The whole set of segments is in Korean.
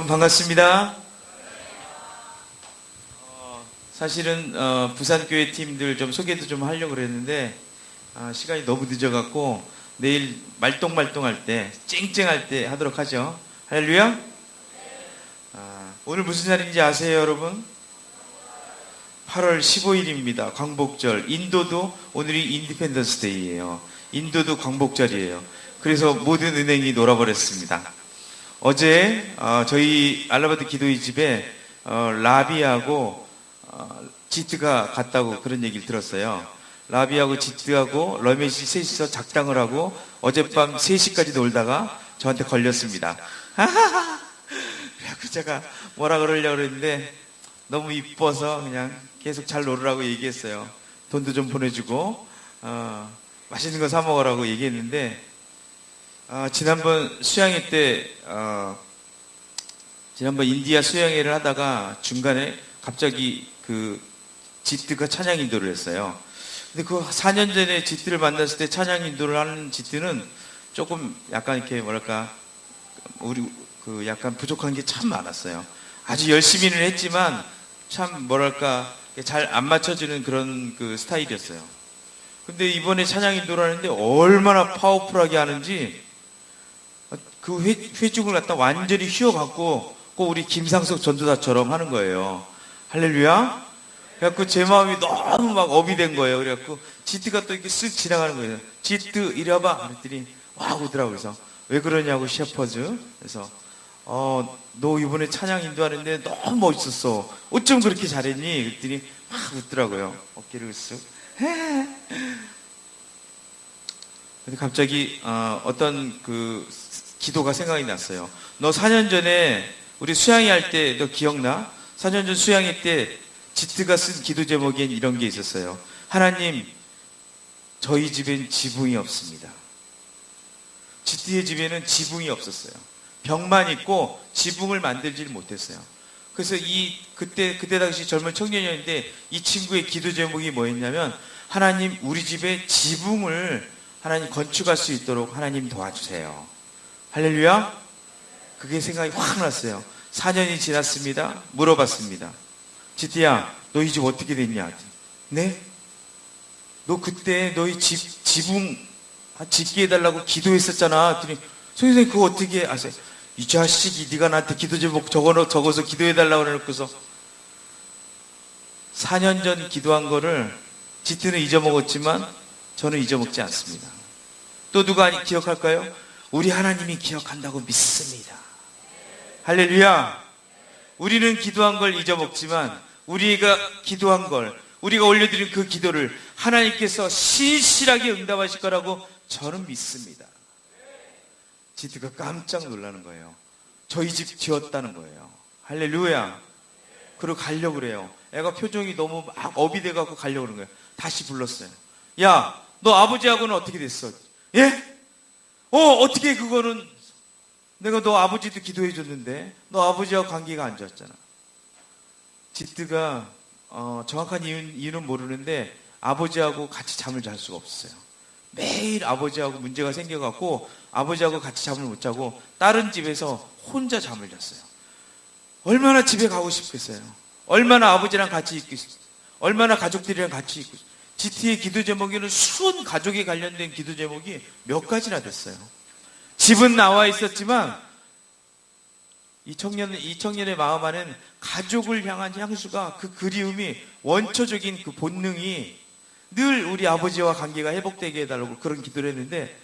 반갑습니다. 사실은 부산교회 팀들 좀 소개도 좀 하려고 그랬는데 시간이 너무 늦어갖고 내일 말똥말똥할 때 쨍쨍할 때 하도록 하죠. 할렐루야. 오늘 무슨 날인지 아세요, 여러분? 8월 15일입니다. 광복절. 인도도 오늘이 인디펜던스 데이예요. 인도도 광복절이에요. 그래서 모든 은행이 놀아버렸습니다. 어제 저희 알라바드 기도의 집에 라비하고 지트가 갔다고 그런 얘기를 들었어요. 라비하고 지트하고 러메시 셋이서 작당을 하고 어젯밤 3시까지 놀다가 저한테 걸렸습니다. 그래서 제가 뭐라 그러려고 그랬는데 너무 이뻐서 그냥 계속 잘 놀으라고 얘기했어요. 돈도 좀 보내주고 맛있는 거 사 먹으라고 얘기했는데 지난번 수양회 때 지난번 인디아 수양회를 하다가 중간에 갑자기 그 지트가 찬양 인도를 했어요. 근데 그 4년 전에 지트를 만났을 때 찬양 인도를 하는 지트는 조금 약간 이렇게 뭐랄까 우리 그 약간 부족한 게 참 많았어요. 아주 열심히는 했지만 참 뭐랄까 잘 안 맞춰지는 그런 그 스타일이었어요. 근데 이번에 찬양 인도를 하는데 얼마나 파워풀하게 하는지 그 회중을 갖다 완전히 휘어갖고 꼭 우리 김상석 전도사처럼 하는 거예요. 할렐루야. 그래갖고 제 마음이 너무 막 업이 된 거예요. 그래갖고 지트가 또 이렇게 쓱 지나가는 거예요. 지트 이리 와봐 그랬더니 와 오더라고요. 그래서 왜 그러냐고 셰퍼즈. 그래서 너 이번에 찬양 인도하는데 너무 멋있었어. 어쩜 그렇게 잘했니? 그랬더니 막 웃더라고요. 어깨를 쓱. 근데 갑자기 어떤 그 기도가 생각이 났어요. 너 4년 전에 우리 수양회 할 때 너 기억나? 4년 전 수양회 때 지트가 쓴 기도 제목엔 이런 게 있었어요. 하나님, 저희 집엔 지붕이 없습니다. 지트의 집에는 지붕이 없었어요. 벽만 있고 지붕을 만들지를 못했어요. 그래서 그때 당시 젊은 청년이었는데 이 친구의 기도 제목이 뭐였냐면 하나님, 우리 집에 지붕을 하나님 건축할 수 있도록 하나님 도와주세요. 할렐루야. 그게 생각이 확 났어요. 4년이 지났습니다. 물어봤습니다. 지트야, 너희 집 어떻게 됐냐? 네? 너 그때 너희 지붕 짓게 해달라고 기도했었잖아. 그랬더니 선생님 그거 어떻게 아세요? 이 자식이 네가 나한테 기도 제목 적어서 기도해달라고 해놓고서 4년 전 기도한 거를 지트는 잊어먹었지만 저는 잊어먹지 않습니다. 또 누가 기억할까요? 우리 하나님이 기억한다고 믿습니다. 할렐루야. 우리는 기도한 걸 잊어먹지만 우리가 기도한 걸, 우리가 올려드린 그 기도를 하나님께서 신실하게 응답하실 거라고 저는 믿습니다. 지트가 깜짝 놀라는 거예요. 저희 집 지었다는 거예요. 할렐루야. 그리고 가려고 그래요. 애가 표정이 너무 막 업이 돼갖고 가려고 그러는 거예요. 다시 불렀어요. 야, 너 아버지하고는 어떻게 됐어? 예? 어떻게 그거는 내가 너 아버지도 기도해 줬는데 너 아버지하고 관계가 안 좋았잖아. 지트가 정확한 이유는 모르는데 아버지하고 같이 잠을 잘 수가 없었어요. 매일 아버지하고 문제가 생겨갖고 아버지하고 같이 잠을 못 자고 다른 집에서 혼자 잠을 잤어요. 얼마나 집에 가고 싶겠어요. 얼마나 아버지랑 같이 있고 싶어요. 얼마나 가족들이랑 같이 있고 싶어요. 지트의 기도 제목에는 수은 가족에 관련된 기도 제목이 몇 가지나 됐어요. 집은 나와 있었지만 이 청년의 마음 안에는 가족을 향한 향수가 그 그리움이 원초적인 그 본능이 늘 우리 아버지와 관계가 회복되게 해달라고 그런 기도를 했는데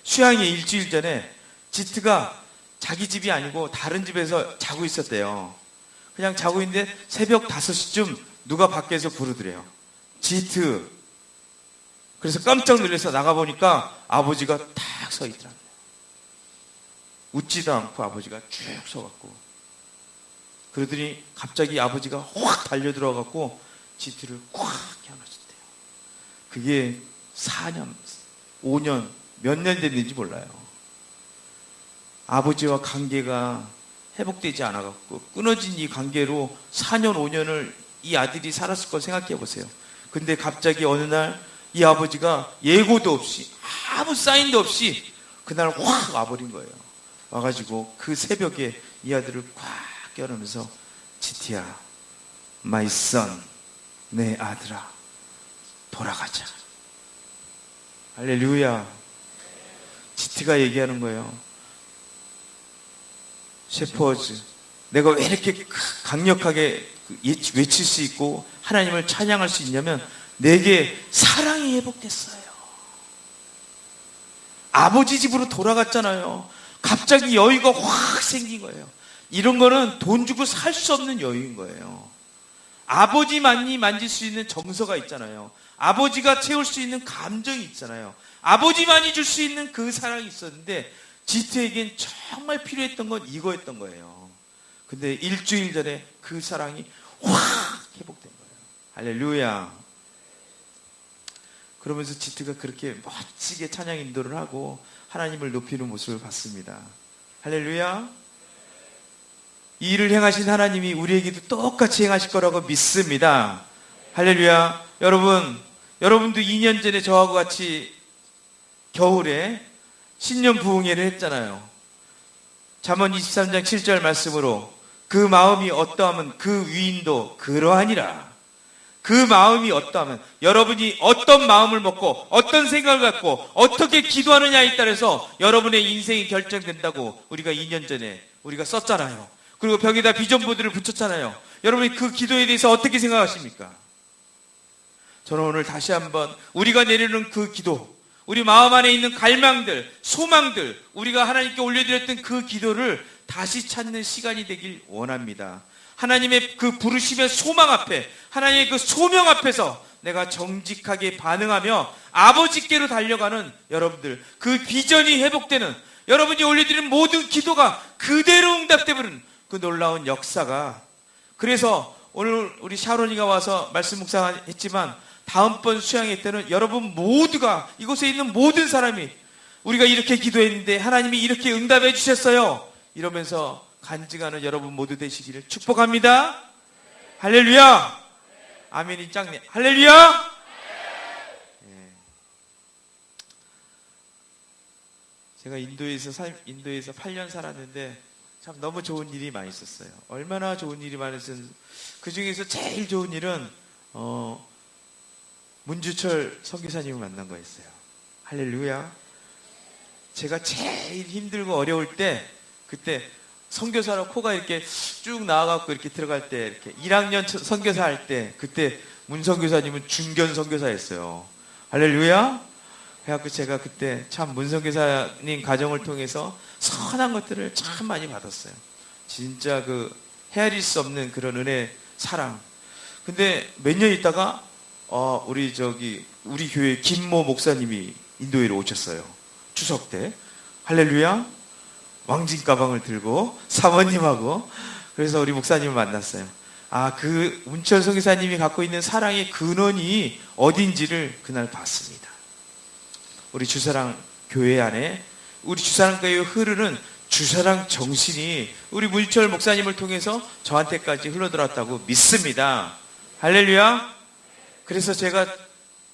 수양의 일주일 전에 지트가 자기 집이 아니고 다른 집에서 자고 있었대요. 그냥 자고 있는데 새벽 5시쯤 누가 밖에서 부르더래요. 지트. 그래서 깜짝 놀라서 나가보니까 아버지가 탁 서 있더라고요. 웃지도 않고 아버지가 쭉 서갖고. 그러더니 갑자기 아버지가 확 달려들어갖고 지트를 꽉 안아줬대요. 그게 4년, 5년, 몇 년 됐는지 몰라요. 아버지와 관계가 회복되지 않아갖고 끊어진 이 관계로 4년, 5년을 이 아들이 살았을 걸 생각해 보세요. 근데 갑자기 어느 날 이 아버지가 예고도 없이 아무 사인도 없이 그날 확 와버린 거예요. 와가지고 그 새벽에 이 아들을 꽉 껴안으면서 지티야, my son, 내 아들아, 돌아가자. 할렐루야. 지티가 얘기하는 거예요. 셰퍼즈, 내가 왜 이렇게 강력하게 외칠 수 있고 하나님을 찬양할 수 있냐면 내게 사랑이 회복됐어요. 아버지 집으로 돌아갔잖아요. 갑자기 여유가 확 생긴 거예요. 이런 거는 돈 주고 살 수 없는 여유인 거예요. 아버지만이 만질 수 있는 정서가 있잖아요. 아버지가 채울 수 있는 감정이 있잖아요. 아버지만이 줄 수 있는 그 사랑이 있었는데 지트에겐 정말 필요했던 건 이거였던 거예요. 근데 일주일 전에 그 사랑이 확 회복된 거예요. 할렐루야. 그러면서 지트가 그렇게 멋지게 찬양 인도를 하고 하나님을 높이는 모습을 봤습니다. 할렐루야. 이 일을 행하신 하나님이 우리에게도 똑같이 행하실 거라고 믿습니다. 할렐루야. 여러분도 2년 전에 저하고 같이 겨울에 신년 부흥회를 했잖아요. 잠언 23장 7절 말씀으로 그 마음이 어떠하면 그 위인도 그러하니라. 그 마음이 어떠하면, 여러분이 어떤 마음을 먹고 어떤 생각을 갖고 어떻게 기도하느냐에 따라서 여러분의 인생이 결정된다고 우리가 2년 전에 우리가 썼잖아요. 그리고 벽에다 비전보드를 붙였잖아요. 여러분이 그 기도에 대해서 어떻게 생각하십니까? 저는 오늘 다시 한번 우리가 내리는 그 기도, 우리 마음 안에 있는 갈망들, 소망들, 우리가 하나님께 올려드렸던 그 기도를 다시 찾는 시간이 되길 원합니다. 하나님의 그 부르심의 소망 앞에, 하나님의 그 소명 앞에서 내가 정직하게 반응하며 아버지께로 달려가는 여러분들, 그 비전이 회복되는, 여러분이 올려드리는 모든 기도가 그대로 응답되는 그 놀라운 역사가, 그래서 오늘 우리 샤론이가 와서 말씀 묵상했지만 다음번 수양회 때는 여러분 모두가, 이곳에 있는 모든 사람이 우리가 이렇게 기도했는데 하나님이 이렇게 응답해 주셨어요 이러면서 간증하는 여러분 모두 되시기를 축복합니다. 할렐루야. 아멘이 짱네. 할렐루야. 예. 제가 인도에서 8년 살았는데 참 너무 좋은 일이 많이 있었어요. 얼마나 좋은 일이 많았었는지, 그 중에서 제일 좋은 일은 문주철 선교사님을 만난 거였어요. 할렐루야. 제가 제일 힘들고 어려울 때, 그때 선교사로 코가 이렇게 쭉 나와갖고 이렇게 들어갈 때, 이렇게 1학년 선교사 할 때, 그때 문 선교사님은 중견 선교사였어요. 할렐루야. 그래갖고 제가 그때 참 문 선교사님 가정을 통해서 선한 것들을 참 많이 받았어요. 진짜 그 헤아릴 수 없는 그런 은혜, 사랑. 근데 몇 년 있다가 우리 교회 김모 목사님이 인도에로 오셨어요. 추석 때. 할렐루야. 왕진 가방을 들고 사모님하고, 그래서 우리 목사님을 만났어요. 그 문철 선교사님이 갖고 있는 사랑의 근원이 어딘지를 그날 봤습니다. 우리 주사랑 교회 안에, 우리 주사랑 교회에 흐르는 주사랑 정신이 우리 문철 목사님을 통해서 저한테까지 흘러들었다고 믿습니다. 할렐루야. 그래서 제가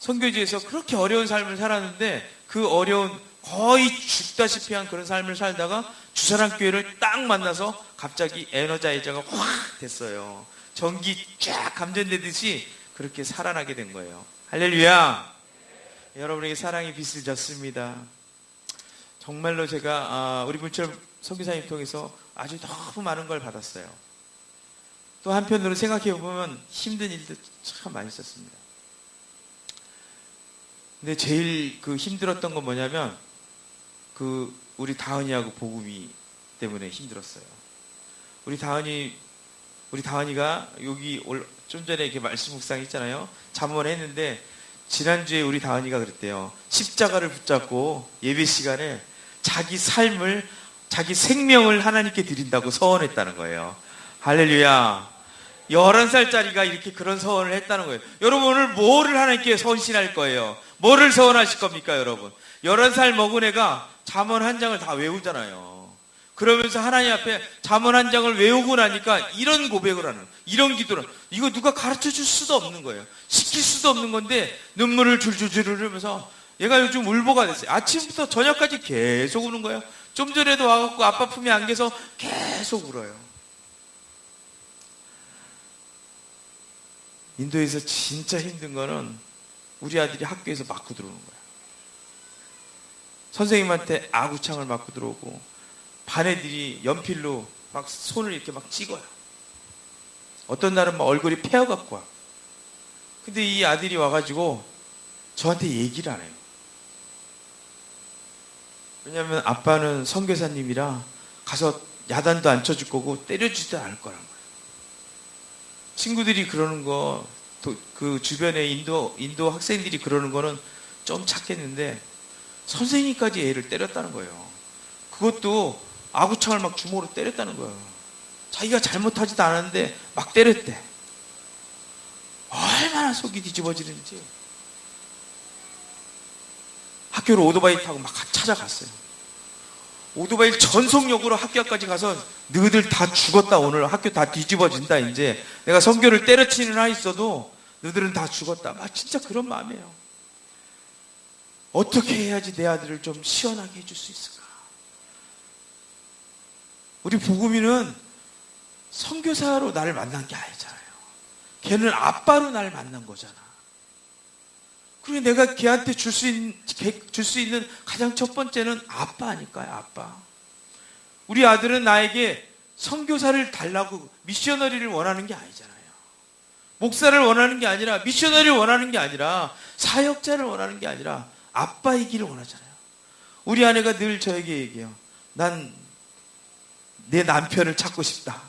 선교지에서 그렇게 어려운 삶을 살았는데, 그 어려운, 거의 죽다시피 한 그런 삶을 살다가 주사랑 교회를 딱 만나서 갑자기 에너자이저가 확 됐어요. 전기 쫙 감전되듯이 그렇게 살아나게 된 거예요. 할렐루야. 여러분에게 사랑의 빛을 졌습니다. 정말로 제가 우리 문철 선교사님 통해서 아주 너무 많은 걸 받았어요. 또 한편으로 생각해 보면 힘든 일도 참 많이 있었습니다. 근데 제일 그 힘들었던 건 뭐냐면, 우리 다은이하고 복음이 때문에 힘들었어요. 우리 다은이가 여기 좀 전에 이렇게 말씀 묵상 했잖아요. 잠언을 했는데, 지난주에 우리 다은이가 그랬대요. 십자가를 붙잡고 예배 시간에 자기 삶을, 자기 생명을 하나님께 드린다고 서원했다는 거예요. 할렐루야. 11살짜리가 이렇게 그런 서원을 했다는 거예요. 여러분, 오늘 뭐를 하나님께 헌신할 거예요? 뭐를 서원하실 겁니까, 여러분? 11살 먹은 애가 잠언 한 장을 다 외우잖아요. 그러면서 하나님 앞에 잠언 한 장을 외우고 나니까 이런 고백을 하는, 이런 기도를, 이거 누가 가르쳐 줄 수도 없는 거예요. 시킬 수도 없는 건데 눈물을 줄줄 흘리면서 얘가 요즘 울보가 됐어요. 아침부터 저녁까지 계속 우는 거예요. 좀 전에도 와갖고 아빠 품에 안겨서 계속 울어요. 인도에서 진짜 힘든 거는 우리 아들이 학교에서 맞고 들어오는 거야. 선생님한테 아구창을 맞고 들어오고, 반 애들이 연필로 막 손을 이렇게 막 찍어요. 어떤 날은 막 얼굴이 패어갖고 와. 근데 이 아들이 와가지고 저한테 얘기를 안 해요. 왜냐하면 아빠는 선교사님이라 가서 야단도 안 쳐줄 거고 때려주지도 않을 거란 거예요. 친구들이 그러는 거, 그 주변에 인도 학생들이 그러는 거는 좀 착했는데 선생님까지 애를 때렸다는 거예요. 그것도 아구창을 막 주먹으로 때렸다는 거예요. 자기가 잘못하지도 않았는데 막 때렸대. 얼마나 속이 뒤집어지는지. 학교로 오토바이 타고 막 찾아갔어요. 오토바이 전속력으로 학교까지 가서 너희들 다 죽었다, 오늘 학교 다 뒤집어진다, 이제 내가 선교를 때려치는 하 있어도 너희들은 다 죽었다. 막 진짜 그런 마음이에요. 어떻게 해야지 내 아들을 좀 시원하게 해줄 수 있을까? 우리 복음이는 선교사로 나를 만난 게 아니잖아요. 걔는 아빠로 나를 만난 거잖아. 그리고 내가 걔한테 줄 수 있는 가장 첫 번째는 아빠 아닐까요? 아빠. 우리 아들은 나에게 선교사를 달라고 미셔너리를 원하는 게 아니잖아요. 목사를 원하는 게 아니라, 미셔너리를 원하는 게 아니라, 사역자를 원하는 게 아니라 아빠이기를 원하잖아요. 우리 아내가 늘 저에게 얘기해요. 난 내 남편을 찾고 싶다.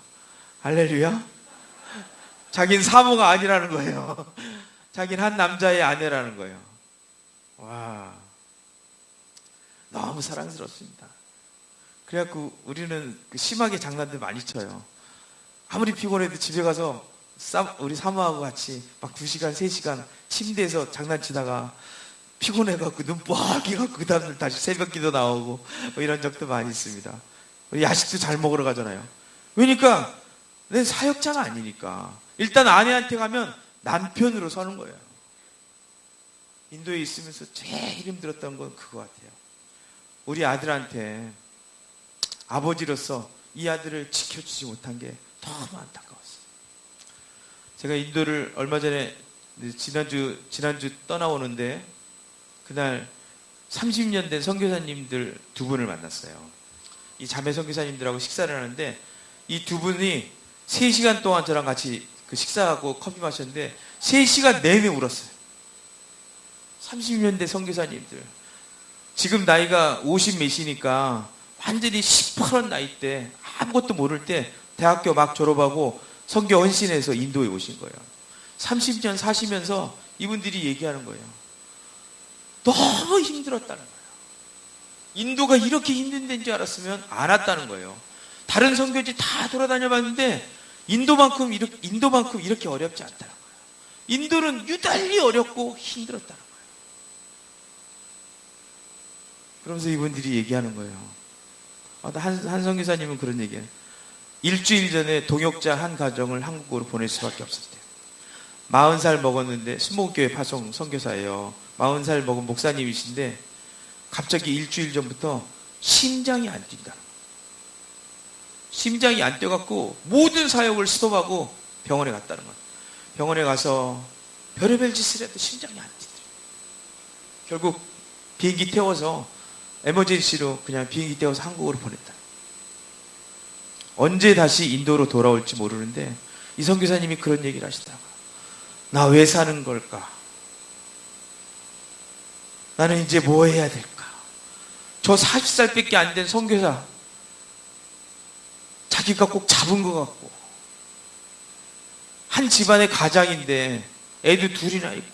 할렐루야. 자긴 사모가 아니라는 거예요. 자긴 한 남자의 아내라는 거예요. 와, 너무 사랑스럽습니다. 그래갖고 우리는 심하게 장난들 많이 쳐요. 아무리 피곤해도 집에 가서 우리 사모하고 같이 막 2시간, 3시간 침대에서 장난치다가 피곤해갖고 눈 뻘게 갖고 그 다음날 다시 새벽기도 나오고 뭐 이런 적도 많이 있습니다. 우리 야식도 잘 먹으러 가잖아요. 왜니까 내 사역자가 아니니까. 일단 아내한테 가면 남편으로 서는 거예요. 인도에 있으면서 제일 힘들었던 건 그거 같아요. 우리 아들한테 아버지로서 이 아들을 지켜주지 못한 게 너무 안타까웠어요. 제가 인도를 얼마 전에 지난주 떠나오는데 그날 30년 된 선교사님들 2분을 만났어요. 이 자매 선교사님들하고 식사를 하는데 이 2분이 3시간 동안 저랑 같이 그 식사하고 커피 마셨는데 3시간 내내 울었어요. 30년 된 선교사님들. 지금 나이가 50 몇이니까 완전히 시퍼런 나이 때, 아무것도 모를 때 대학교 막 졸업하고 선교 헌신해서 인도에 오신 거예요. 30년 사시면서 이분들이 얘기하는 거예요. 너무 힘들었다는 거예요. 인도가 이렇게 힘든 데인 줄 알았으면 안 왔다는 거예요. 다른 선교지 다 돌아다녀 봤는데 인도만큼 이렇게 어렵지 않다는 거예요. 인도는 유달리 어렵고 힘들었다는 거예요. 그러면서 이분들이 얘기하는 거예요. 한 선교사님은 그런 얘기예요. 일주일 전에 동역자 한 가정을 한국으로 보낼 수밖에 없었대요. 40살 먹었는데 수목교회 파송 선교사예요. 40살 먹은 목사님이신데 갑자기 일주일 전부터 심장이 안 뛴다는 거예요. 심장이 안 뛰어갖고 모든 사역을 스톱하고 병원에 갔다는 거예요. 병원에 가서 별의별 짓을 해도 심장이 안 뛰더래요. 결국 비행기 태워서 에머전시로 그냥 비행기 태워서 한국으로 보냈다. 언제 다시 인도로 돌아올지 모르는데 이 선교사님이 그런 얘기를 하시더라고요. 나 왜 사는 걸까? 나는 이제 뭐 해야 될까? 저 40살밖에 안 된 선교사 자기가 꼭 잡은 것 같고 한 집안의 가장인데 애도 둘이나 있고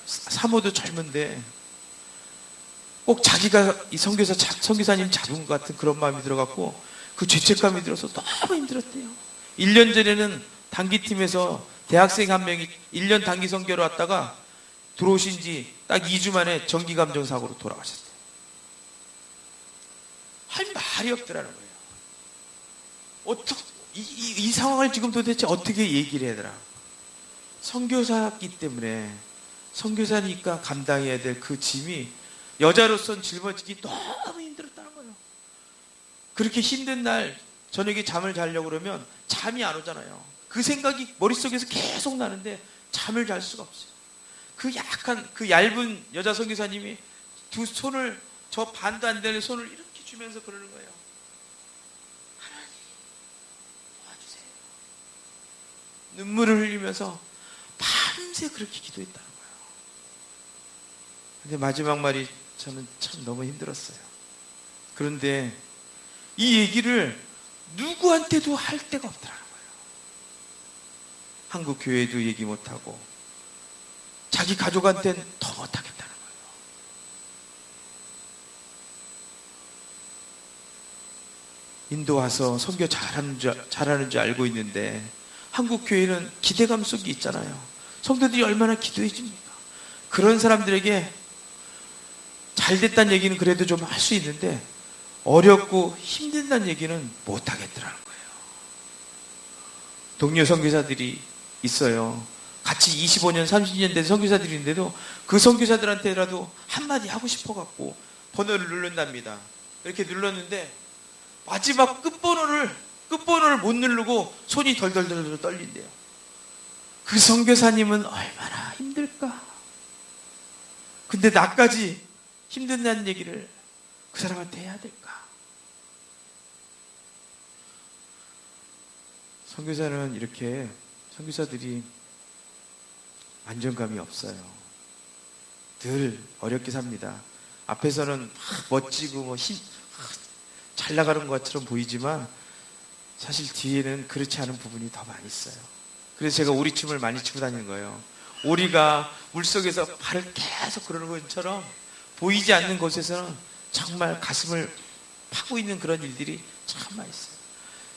사모도 젊은데 꼭 자기가 이 선교사님 잡은 것 같은 그런 마음이 들어갖고 그 죄책감이 들어서 너무 힘들었대요. 1년 전에는 단기팀에서 대학생 한 명이 1년 단기 선교로 왔다가 들어오신 지 딱 2주 만에 정기감정사고로 돌아가셨대요. 할 말이 없더라는 거예요. 이 상황을 지금 도대체 어떻게 얘기를 해야 되나? 선교사였기 때문에 선교사니까 감당해야 될 그 짐이 여자로서는 짊어지기 너무 힘들었다는 거예요. 그렇게 힘든 날 저녁에 잠을 자려고 그러면 잠이 안 오잖아요. 그 생각이 머릿속에서 계속 나는데 잠을 잘 수가 없어요. 그 약간 그 얇은 여자 선교사님이 두 손을, 저 반도 안 되는 손을 이렇게 주면서 그러는 거예요. 하나님 도와주세요. 눈물을 흘리면서 밤새 그렇게 기도했다는 거예요. 근데 마지막 말이 저는 참 너무 힘들었어요. 그런데 이 얘기를 누구한테도 할 데가 없더라는 거예요. 한국 교회도 얘기 못하고 자기 가족한테는 더 못하겠다는 거예요. 인도 와서 선교 잘하는 줄 알고 있는데 한국 교회는 기대감 속에 있잖아요. 성도들이 얼마나 기도해 줍니까? 그런 사람들에게 잘 됐다는 얘기는 그래도 좀 할 수 있는데 어렵고 힘든다는 얘기는 못 하겠더라는 거예요. 동료 선교사들이 있어요. 같이 25년, 30년 된 선교사들인데도 그 선교사들한테라도 한마디 하고 싶어갖고 번호를 누른답니다. 이렇게 눌렀는데 마지막 끝번호를 못 누르고 손이 덜덜덜 떨린대요. 그 선교사님은 얼마나 힘들까? 근데 나까지 힘든다는 얘기를 그 사람한테 해야 될까? 선교사들이 안정감이 없어요. 늘 어렵게 삽니다. 앞에서는 멋지고 잘 나가는 것처럼 보이지만 사실 뒤에는 그렇지 않은 부분이 더 많이 있어요. 그래서 제가 오리춤을 많이 치고 다니는 거예요. 오리가 물속에서 발을 계속 그러는 것처럼 보이지 않는 곳에서는 정말 가슴을 파고 있는 그런 일들이 참 많이 있어요.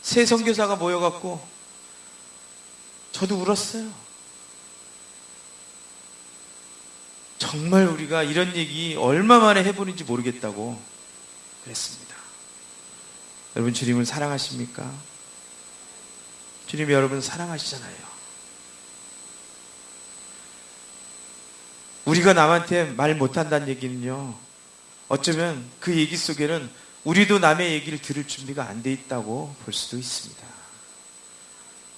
새 선교사가 모여갖고 저도 울었어요. 정말 우리가 이런 얘기 얼마 만에 해보는지 모르겠다고 그랬습니다. 여러분, 주님을 사랑하십니까? 주님이 여러분 사랑하시잖아요. 우리가 남한테 말 못한다는 얘기는요, 어쩌면 그 얘기 속에는 우리도 남의 얘기를 들을 준비가 안 돼 있다고 볼 수도 있습니다.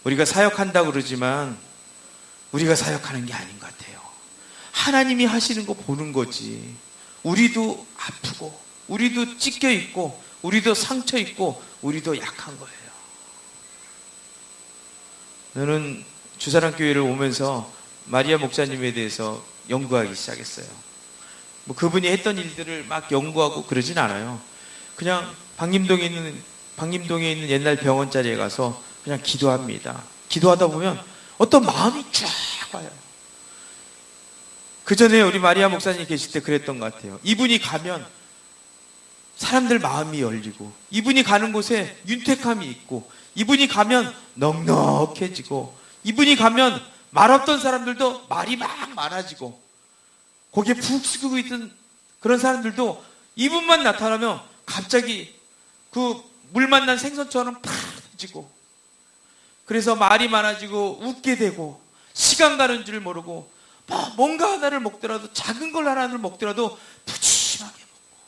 우리가 사역한다고 그러지만 우리가 사역하는 게 아닌 것 같아요. 하나님이 하시는 거 보는 거지. 우리도 아프고 우리도 찢겨 있고 우리도 상처 있고 우리도 약한 거예요. 저는 주사랑교회를 오면서 마리아 목사님에 대해서 연구하기 시작했어요. 그분이 했던 일들을 막 연구하고 그러진 않아요. 그냥 방림동에 있는 옛날 병원자리에 가서 그냥 기도합니다. 기도하다 보면 어떤 마음이 쫙 와요. 그 전에 우리 마리아 목사님 계실 때 그랬던 것 같아요. 이분이 가면 사람들 마음이 열리고, 이분이 가는 곳에 윤택함이 있고, 이분이 가면 넉넉해지고, 이분이 가면 말 없던 사람들도 말이 막 많아지고, 거기에 푹 쓰고 있던 그런 사람들도 이분만 나타나면 갑자기 그 물 만난 생선처럼 팍 해지고, 그래서 말이 많아지고 웃게 되고, 시간 가는 줄 모르고, 뭔가 하나를 먹더라도, 작은 걸 하나를 먹더라도 푸짐하게 먹고.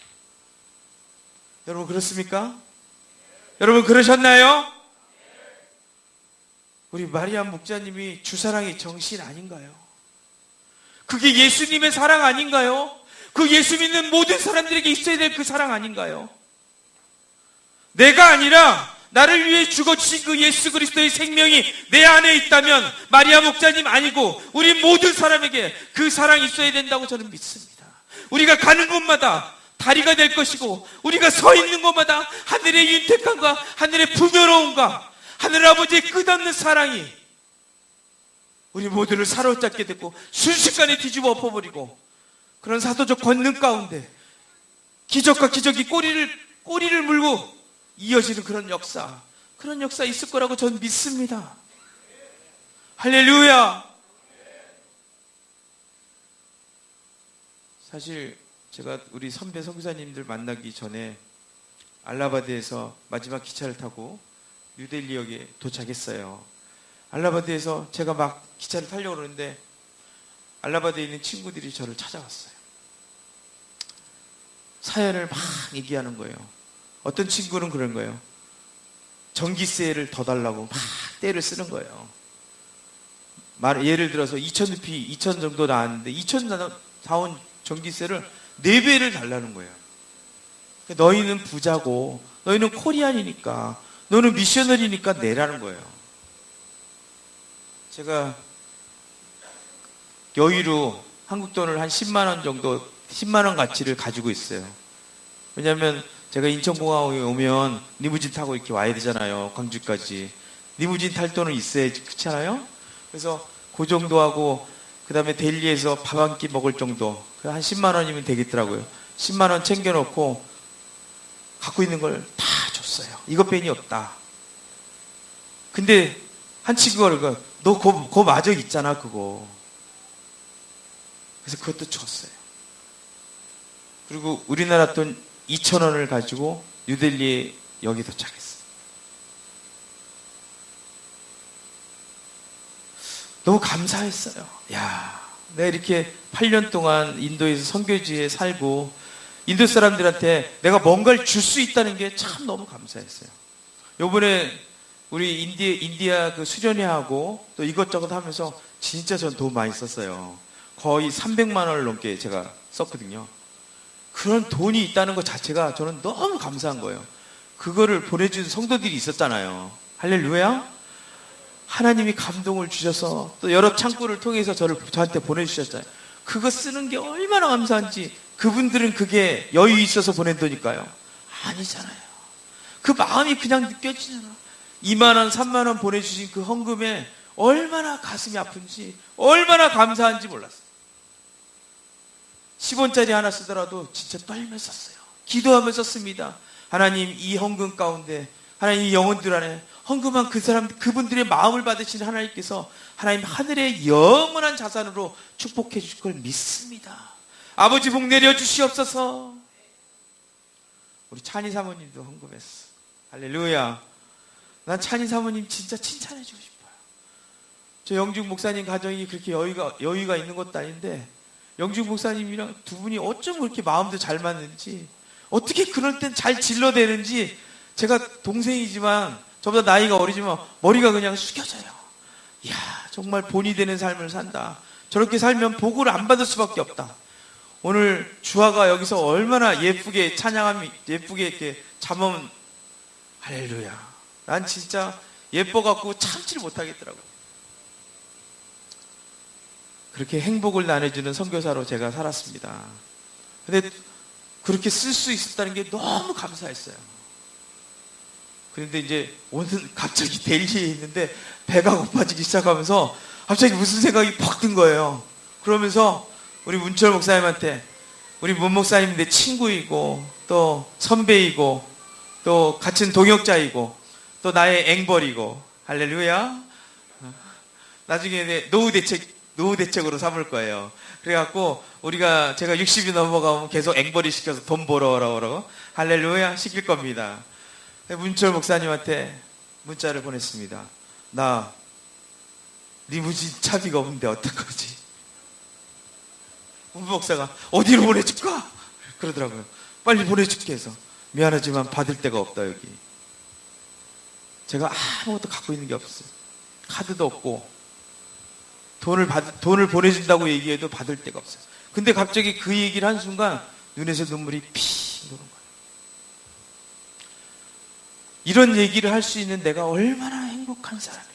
여러분 그렇습니까? 여러분 그러셨나요? 우리 마리아 목자님이 주사랑의 정신 아닌가요? 그게 예수님의 사랑 아닌가요? 그 예수 믿는 모든 사람들에게 있어야 될 그 사랑 아닌가요? 내가 아니라 나를 위해 죽어주신 그 예수 그리스도의 생명이 내 안에 있다면 마리아 목자님 아니고 우리 모든 사람에게 그 사랑이 있어야 된다고 저는 믿습니다. 우리가 가는 곳마다 다리가 될 것이고, 우리가 서 있는 곳마다 하늘의 윤택함과 하늘의 풍요로움과 하늘 아버지의 끝없는 사랑이 우리 모두를 사로잡게 됐고, 순식간에 뒤집어 엎어버리고, 그런 사도적 권능 가운데 기적과 기적이 꼬리를 물고 이어지는 그런 역사 있을 거라고 저는 믿습니다. 할렐루야. 사실 제가 우리 선배 선교사님들 만나기 전에 알라바드에서 마지막 기차를 타고 뉴델리역에 도착했어요. 알라바드에서 제가 막 기차를 타려고 그러는데 알라바드에 있는 친구들이 저를 찾아왔어요. 사연을 막 얘기하는 거예요. 어떤 친구는 그런 거예요. 전기세를 더 달라고 막 떼를 쓰는 거예요. 예를 들어서 2,000 정도 나왔는데 2,000 나온 전기세를 4배를 달라는 거예요. 너희는 부자고 너희는 코리안이니까 너는 미셔너리니까 내라는 거예요. 제가 여유로 한국 돈을 한 10만 원 정도 10만 원 가치를 가지고 있어요. 왜냐하면 제가 인천공항에 오면 리무진 타고 이렇게 와야 되잖아요. 광주까지. 리무진 탈 돈은 있어야지. 그렇지 않아요? 그래서 그 정도 하고 그 다음에 델리에서 밥 한 끼 먹을 정도 한 10만 원이면 되겠더라고요. 10만 원 챙겨놓고 갖고 있는 걸 다 줬어요. 이것 뺀이 없다. 근데 한 친구가 너 그거 마저 있잖아 그거. 그래서 그것도 줬어요. 그리고 우리나라 돈 2,000원을 가지고 뉴델리에 여기 도착했어요. 너무 감사했어요. 야, 내가 이렇게 8년 동안 인도에서 선교지에 살고 인도 사람들한테 내가 뭔가를 줄 수 있다는 게 참 너무 감사했어요. 요번에 우리 인디아 그 수련회하고 또 이것저것 하면서 진짜 전 돈 많이 썼어요. 거의 300만 원을 넘게 제가 썼거든요. 그런 돈이 있다는 것 자체가 저는 너무 감사한 거예요. 그거를 보내준 성도들이 있었잖아요. 할렐루야. 하나님이 감동을 주셔서 또 여러 창구를 통해서 저한테 보내주셨잖아요. 그거 쓰는 게 얼마나 감사한지. 그분들은 그게 여유 있어서 보낸 돈일까요? 아니잖아요. 그 마음이 그냥 느껴지잖아. 2만 원, 3만 원 보내주신 그 헌금에 얼마나 가슴이 아픈지, 얼마나 감사한지 몰랐어요. 10원짜리 하나 쓰더라도 진짜 떨면서 썼어요. 기도하면서 씁니다. 하나님, 이 헌금 가운데 하나님 이 영혼들 안에 헌금한 그분들의 마음을 받으신 하나님께서 하나님 하늘의 영원한 자산으로 축복해 주실 걸 믿습니다. 아버지 복 내려 주시옵소서. 우리 찬희 사모님도 헌금했어. 할렐루야. 난 찬희 사모님 진짜 칭찬해 주고 싶어요. 저 영중 목사님 가정이 그렇게 여유가 있는 것도 아닌데 영중 목사님이랑 두 분이 어쩜 그렇게 마음도 잘 맞는지, 어떻게 그럴 땐 잘 질러대는지. 제가 동생이지만 저보다 나이가 어리지만 머리가 그냥 숙여져요. 이야, 정말 본이 되는 삶을 산다. 저렇게 살면 복을 안 받을 수밖에 없다. 오늘 주아가 여기서 얼마나 예쁘게 찬양하면 예쁘게 이렇게 잠은 할렐루야. 난 진짜 예뻐갖고 참지를 못하겠더라고요. 그렇게 행복을 나눠주는 선교사로 제가 살았습니다. 근데 그렇게 쓸 수 있었다는 게 너무 감사했어요. 그런데 이제 오늘 갑자기 델리에 있는데 배가 고파지기 시작하면서 갑자기 무슨 생각이 팍 든 거예요. 그러면서 우리 문철 목사님한테, 우리 문 목사님 내 친구이고 또 선배이고 또 같은 동역자이고 또 나의 앵벌이고 할렐루야. 나중에 내 노후 대책으로 삼을 거예요. 그래갖고 제가 60이 넘어가면 계속 앵벌이 시켜서 돈 벌어오라고 할렐루야 시킬 겁니다. 문철 목사님한테 문자를 보냈습니다. 나 리무진 차비가 없는데 어떡하지? 문 목사가 어디로 보내줄까? 그러더라고요. 빨리 보내줄게 해서 미안하지만 받을 데가 없다 여기. 제가 아무것도 갖고 있는 게 없어요. 카드도 없고 돈을 보내준다고 얘기해도 받을 데가 없어요. 근데 갑자기 그 얘기를 한 순간 눈에서 눈물이 피 도는 거예요. 이런 얘기를 할 수 있는 내가 얼마나 행복한 사람일까.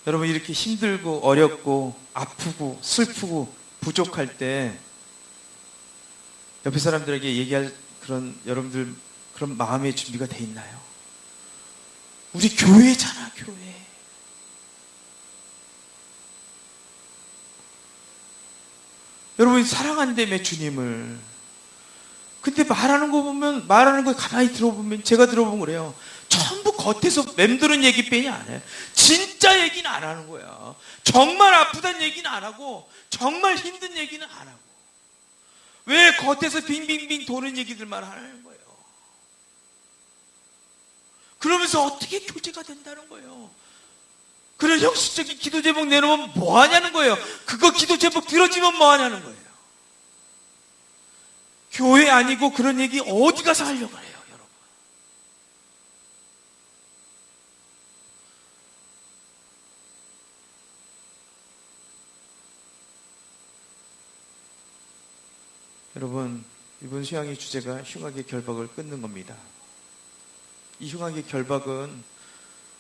여러분, 이렇게 힘들고 어렵고 아프고 슬프고 부족할 때 옆에 사람들에게 얘기할 여러분들 그런 마음의 준비가 돼 있나요? 우리 교회잖아, 교회. 여러분이 사랑한다며 주님을. 근데 말하는 거 가만히 들어보면, 제가 들어보면 그래요. 전부 겉에서 맴도는 얘기 빼니 안 해. 진짜 얘기는 안 하는 거야. 정말 아프다는 얘기는 안 하고, 정말 힘든 얘기는 안 하고. 왜 겉에서 빙빙빙 도는 얘기들만 하는 거예요? 그러면서 어떻게 교제가 된다는 거예요? 그런 형식적인 기도 제목 내놓으면 뭐 하냐는 거예요. 그거 기도 제목 들어지면 뭐 하냐는 거예요. 교회 아니고 그런 얘기 어디 가서 하려고 해요, 여러분. 여러분, 이번 수양의 주제가 흉악의 결박을 끊는 겁니다. 이 흉악의 결박은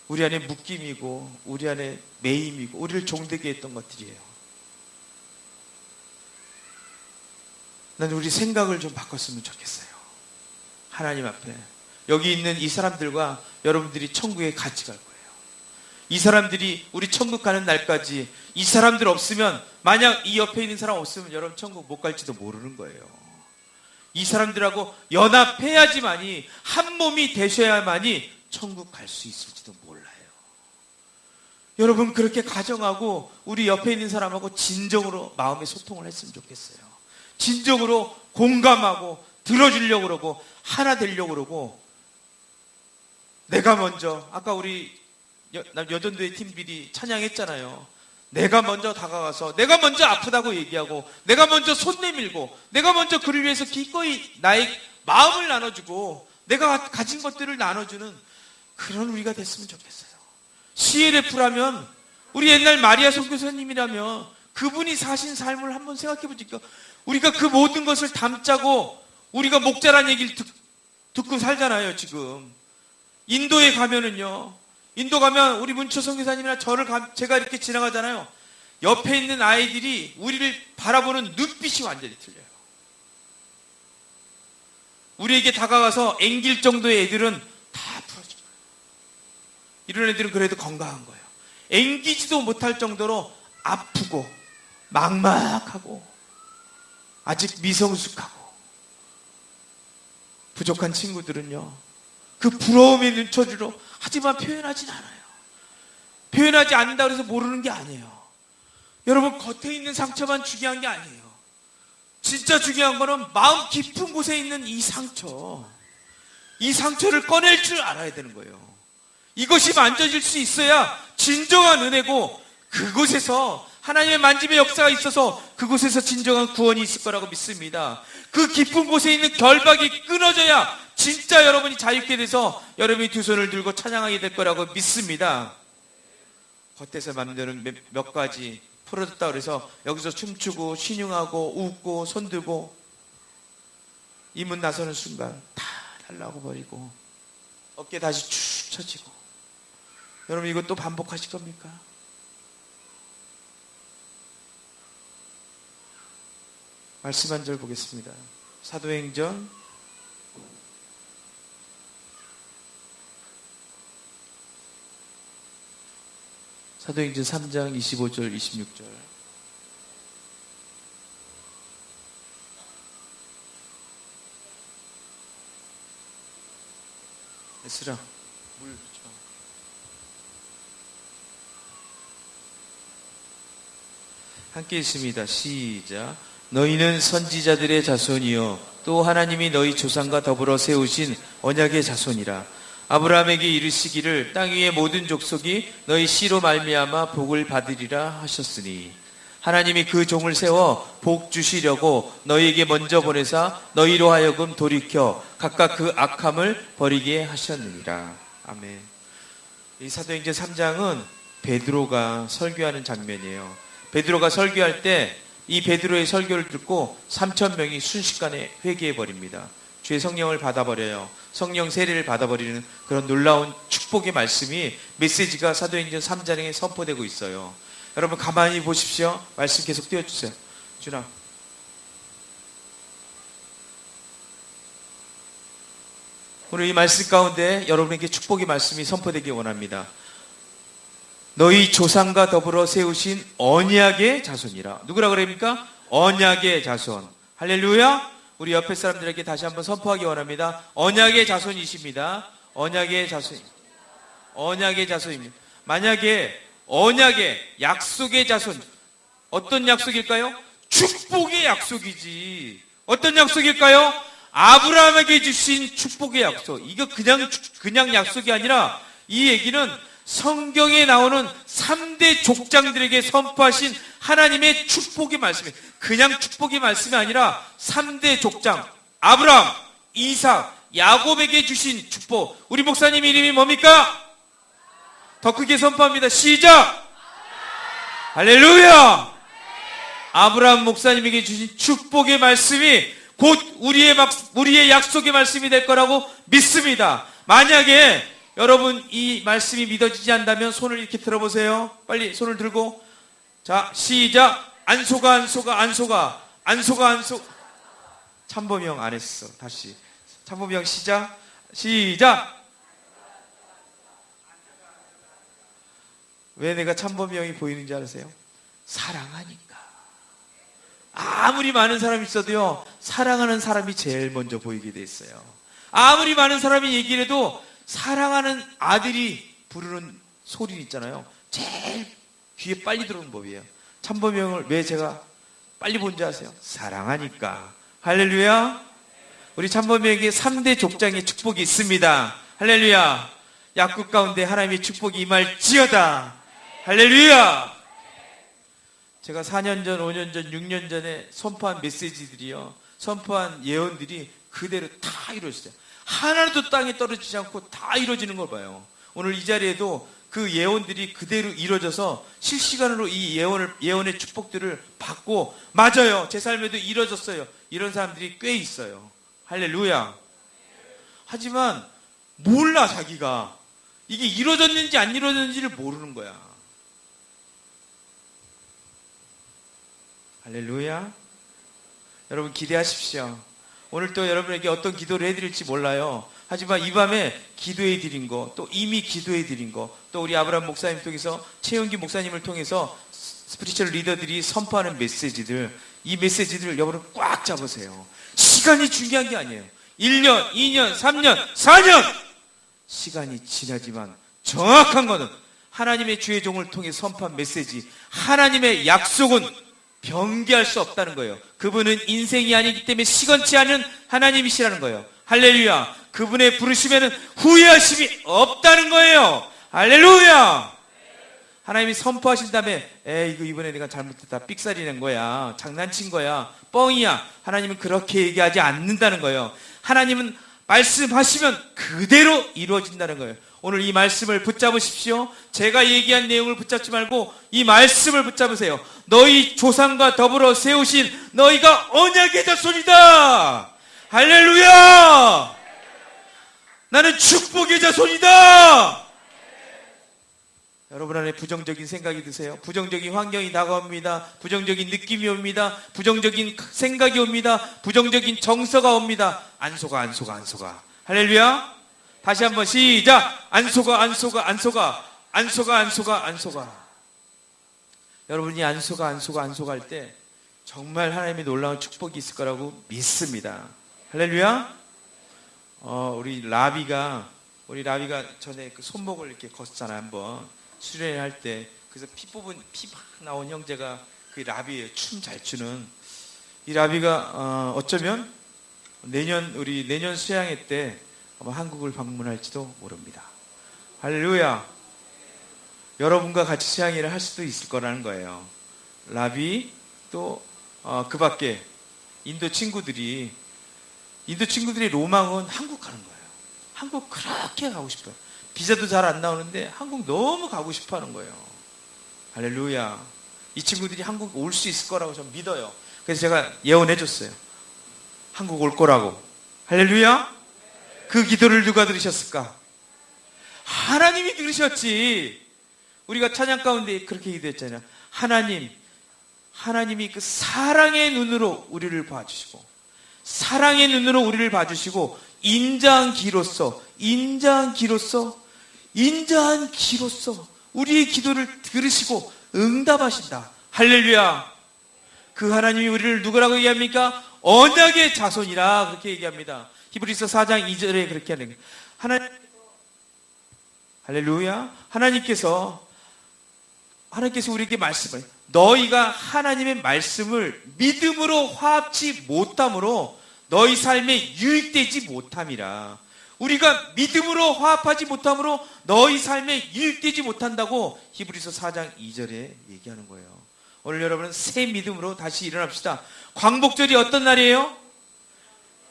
우리 안에 묶임이고 우리 안에 매임이고 우리를 종되게 했던 것들이에요. 나는 우리 생각을 좀 바꿨으면 좋겠어요. 하나님 앞에 여기 있는 이 사람들과 여러분들이 천국에 같이 갈 거예요. 이 사람들이 우리 천국 가는 날까지 이 사람들 없으면, 만약 이 옆에 있는 사람 없으면 여러분 천국 못 갈지도 모르는 거예요. 이 사람들하고 연합해야지만이, 한 몸이 되셔야만이 천국 갈 수 있을지도 몰라요. 여러분, 그렇게 가정하고 우리 옆에 있는 사람하고 진정으로 마음의 소통을 했으면 좋겠어요. 진정으로 공감하고 들어주려고 그러고 하나 되려고 그러고, 내가 먼저, 아까 우리 여전도의 팀들이 찬양했잖아요. 내가 먼저 다가가서 내가 먼저 아프다고 얘기하고 내가 먼저 손 내밀고 내가 먼저 그를 위해서 기꺼이 나의 마음을 나눠주고 내가 가진 것들을 나눠주는 그런 우리가 됐으면 좋겠어요. CLF라면, 우리 옛날 마리아 선교사님이라면 그분이 사신 삶을 한번 생각해 보니까 우리가 그 모든 것을 담자고 우리가 목자란 얘기를 듣고 살잖아요. 지금 인도에 가면은요, 인도 가면 우리 문초 선교사님이나 제가 이렇게 지나가잖아요. 옆에 있는 아이들이 우리를 바라보는 눈빛이 완전히 틀려요. 우리에게 다가가서 앵길 정도의 애들은 다 풀어줄 거예요. 이런 애들은 그래도 건강한 거예요. 앵기지도 못할 정도로 아프고 막막하고 아직 미성숙하고 부족한 친구들은요, 그 부러움의 눈초리로 하지만 표현하진 않아요. 표현하지 않는다고 해서 모르는 게 아니에요. 여러분, 겉에 있는 상처만 중요한 게 아니에요. 진짜 중요한 거는 마음 깊은 곳에 있는 이 상처, 이 상처를 꺼낼 줄 알아야 되는 거예요. 이것이 만져질 수 있어야 진정한 은혜고, 그곳에서 하나님의 만짐의 역사가 있어서 그곳에서 진정한 구원이 있을 거라고 믿습니다. 그 깊은 곳에 있는 결박이 끊어져야 진짜 여러분이 자유케 돼서 여러분이 두 손을 들고 찬양하게 될 거라고 믿습니다. 겉에서 만드는 몇 가지 풀어졌다 그래서 여기서 춤추고 신용하고 웃고 손들고 이문 나서는 순간 다 날라가 버리고 어깨 다시 축 처지고, 여러분 이거 또 반복하실 겁니까? 말씀 한 절 보겠습니다. 사도행전 3장 25절 26절. 에스라 물 줘. 함께 있습니다. 시작. 너희는 선지자들의 자손이요 또 하나님이 너희 조상과 더불어 세우신 언약의 자손이라. 아브라함에게 이르시기를 땅 위의 모든 족속이 너희 씨로 말미암아 복을 받으리라 하셨으니, 하나님이 그 종을 세워 복 주시려고 너희에게 먼저 보내사 너희로 하여금 돌이켜 각각 그 악함을 버리게 하셨느니라. 아멘. 이 사도행전 3장은 베드로가 설교하는 장면이에요. 베드로가 설교할 때 이 베드로의 설교를 듣고 3,000명이 순식간에 회개해 버립니다. 주의 성령을 받아버려요. 성령 세례를 받아버리는 그런 놀라운 축복의 말씀이, 메시지가 사도행전 3장에 선포되고 있어요. 여러분 가만히 보십시오. 말씀 계속 띄워주세요. 준아. 오늘 이 말씀 가운데 여러분에게 축복의 말씀이 선포되기 원합니다. 너희 조상과 더불어 세우신 언약의 자손이라. 누구라 그럽니까? 언약의 자손. 할렐루야. 우리 옆에 사람들에게 다시 한번 선포하기 원합니다. 언약의 자손이십니다. 언약의 자손. 언약의 자손입니다. 만약에 언약의 약속의 자손, 어떤 약속일까요? 축복의 약속이지. 어떤 약속일까요? 아브라함에게 주신 축복의 약속. 이거 그냥 약속이 아니라, 이 얘기는 성경에 나오는 3대 족장들에게 선포하신 하나님의 축복의 말씀이에요. 그냥 축복의 말씀이 아니라 3대 족장, 아브라함, 이삭, 야곱에게 주신 축복. 우리 목사님 이름이 뭡니까? 더 크게 선포합니다. 시작! 할렐루야! 아브라함 목사님에게 주신 축복의 말씀이 곧 우리의 약속의 말씀이 될 거라고 믿습니다. 만약에 여러분 이 말씀이 믿어지지 않다면 손을 이렇게 들어보세요. 빨리 손을 들고. 자, 시작! 안소가. 참범이 형 안 했어. 다시. 참범이 형 시작. 왜 내가 참범이 형이 보이는지 아세요? 사랑하니까. 아무리 많은 사람이 있어도요, 사랑하는 사람이 제일 먼저 보이게 돼 있어요. 아무리 많은 사람이 얘기를 해도 사랑하는 아들이 부르는 소리 있잖아요. 제일 귀에 빨리 들어오는 법이에요. 참범이 형을 왜 제가 빨리 본지 아세요? 사랑하니까. 할렐루야. 우리 참범이에게 3대 족장의 축복이 있습니다. 할렐루야. 약국 가운데 하나님의 축복이 임할지어다. 할렐루야. 제가 4년 전, 5년 전, 6년 전에 선포한 메시지들이요, 선포한 예언들이 그대로 다 이루어졌어요. 하나도 땅에 떨어지지 않고 다 이루어지는 걸 봐요. 오늘 이 자리에도 그 예언들이 그대로 이루어져서 실시간으로 이 예언의 축복들을 받고, 맞아요, 제 삶에도 이루어졌어요. 이런 사람들이 꽤 있어요. 할렐루야. 하지만 몰라, 자기가 이게 이루어졌는지 안 이루어졌는지를 모르는 거야. 할렐루야. 여러분 기대하십시오. 오늘 또 여러분에게 어떤 기도를 해드릴지 몰라요. 하지만 이 밤에 기도해 드린 거, 또 이미 기도해 드린 거, 또 우리 아브라함 목사님 통해서, 최영기 목사님을 통해서 스피리추얼 리더들이 선포하는 메시지들, 이 메시지들을 여러분 꽉 잡으세요. 시간이 중요한 게 아니에요. 1년, 2년, 3년, 4년 시간이 지나지만 정확한 거는 하나님의 주의 종을 통해 선포한 메시지, 하나님의 약속은 변개할 수 없다는 거예요. 그분은 인생이 아니기 때문에 시건치 않은 하나님이시라는 거예요. 할렐루야. 그분의 부르심에는 후회하심이 없다는 거예요. 할렐루야. 하나님이 선포하신 다음에 이거 이번에 내가 잘못했다, 삑사리 낸 거야, 장난친 거야, 뻥이야, 하나님은 그렇게 얘기하지 않는다는 거예요. 하나님은 말씀하시면 그대로 이루어진다는 거예요. 오늘 이 말씀을 붙잡으십시오. 제가 얘기한 내용을 붙잡지 말고 이 말씀을 붙잡으세요. 너희 조상과 더불어 세우신 너희가 언약의 자손이다. 할렐루야. 나는 축복의 자손이다. 여러분 안에 부정적인 생각이 드세요? 부정적인 환경이 다가옵니다. 부정적인 느낌이 옵니다. 부정적인 생각이 옵니다. 부정적인 정서가 옵니다. 안 속아. 할렐루야. 다시 한번 시작. 안 속아. 여러분이 안 속아 할 때 정말 하나님의 놀라운 축복이 있을 거라고 믿습니다. 할렐루야. 우리 라비가 전에 그 손목을 이렇게 걷었잖아요. 한번 수련할 때. 그래서 피 막 나온 형제가 그 라비예요. 춤 잘 추는 이 라비가 어쩌면 내년 수양회 때 아마 한국을 방문할지도 모릅니다. 할렐루야. 여러분과 같이 수양회를 할 수도 있을 거라는 거예요. 라비 또 그 밖에 인도 친구들이 로망은 한국 가는 거예요. 한국 그렇게 가고 싶어요. 비자도 잘 안 나오는데 한국 너무 가고 싶어 하는 거예요. 할렐루야. 이 친구들이 한국 올 수 있을 거라고 저는 믿어요. 그래서 제가 예언해 줬어요. 한국 올 거라고. 할렐루야. 그 기도를 누가 들으셨을까? 하나님이 들으셨지. 우리가 찬양 가운데 그렇게 기도했잖아요. 하나님이 그 사랑의 눈으로 우리를 봐주시고, 인자한 기로서 우리의 기도를 들으시고 응답하신다. 할렐루야. 그 하나님이 우리를 누구라고 얘기합니까? 언약의 자손이라 그렇게 얘기합니다. 히브리서 4장 2절에 그렇게 하는 거예요. 할렐루야. 하나님께서 우리에게 말씀을, 너희가 하나님의 말씀을 믿음으로 화합치 못함으로 너희 삶에 유익되지 못함이라. 우리가 믿음으로 화합하지 못함으로 너희 삶에 유익되지 못한다고 히브리서 4장 2절에 얘기하는 거예요. 오늘 여러분은 새 믿음으로 다시 일어납시다. 광복절이 어떤 날이에요?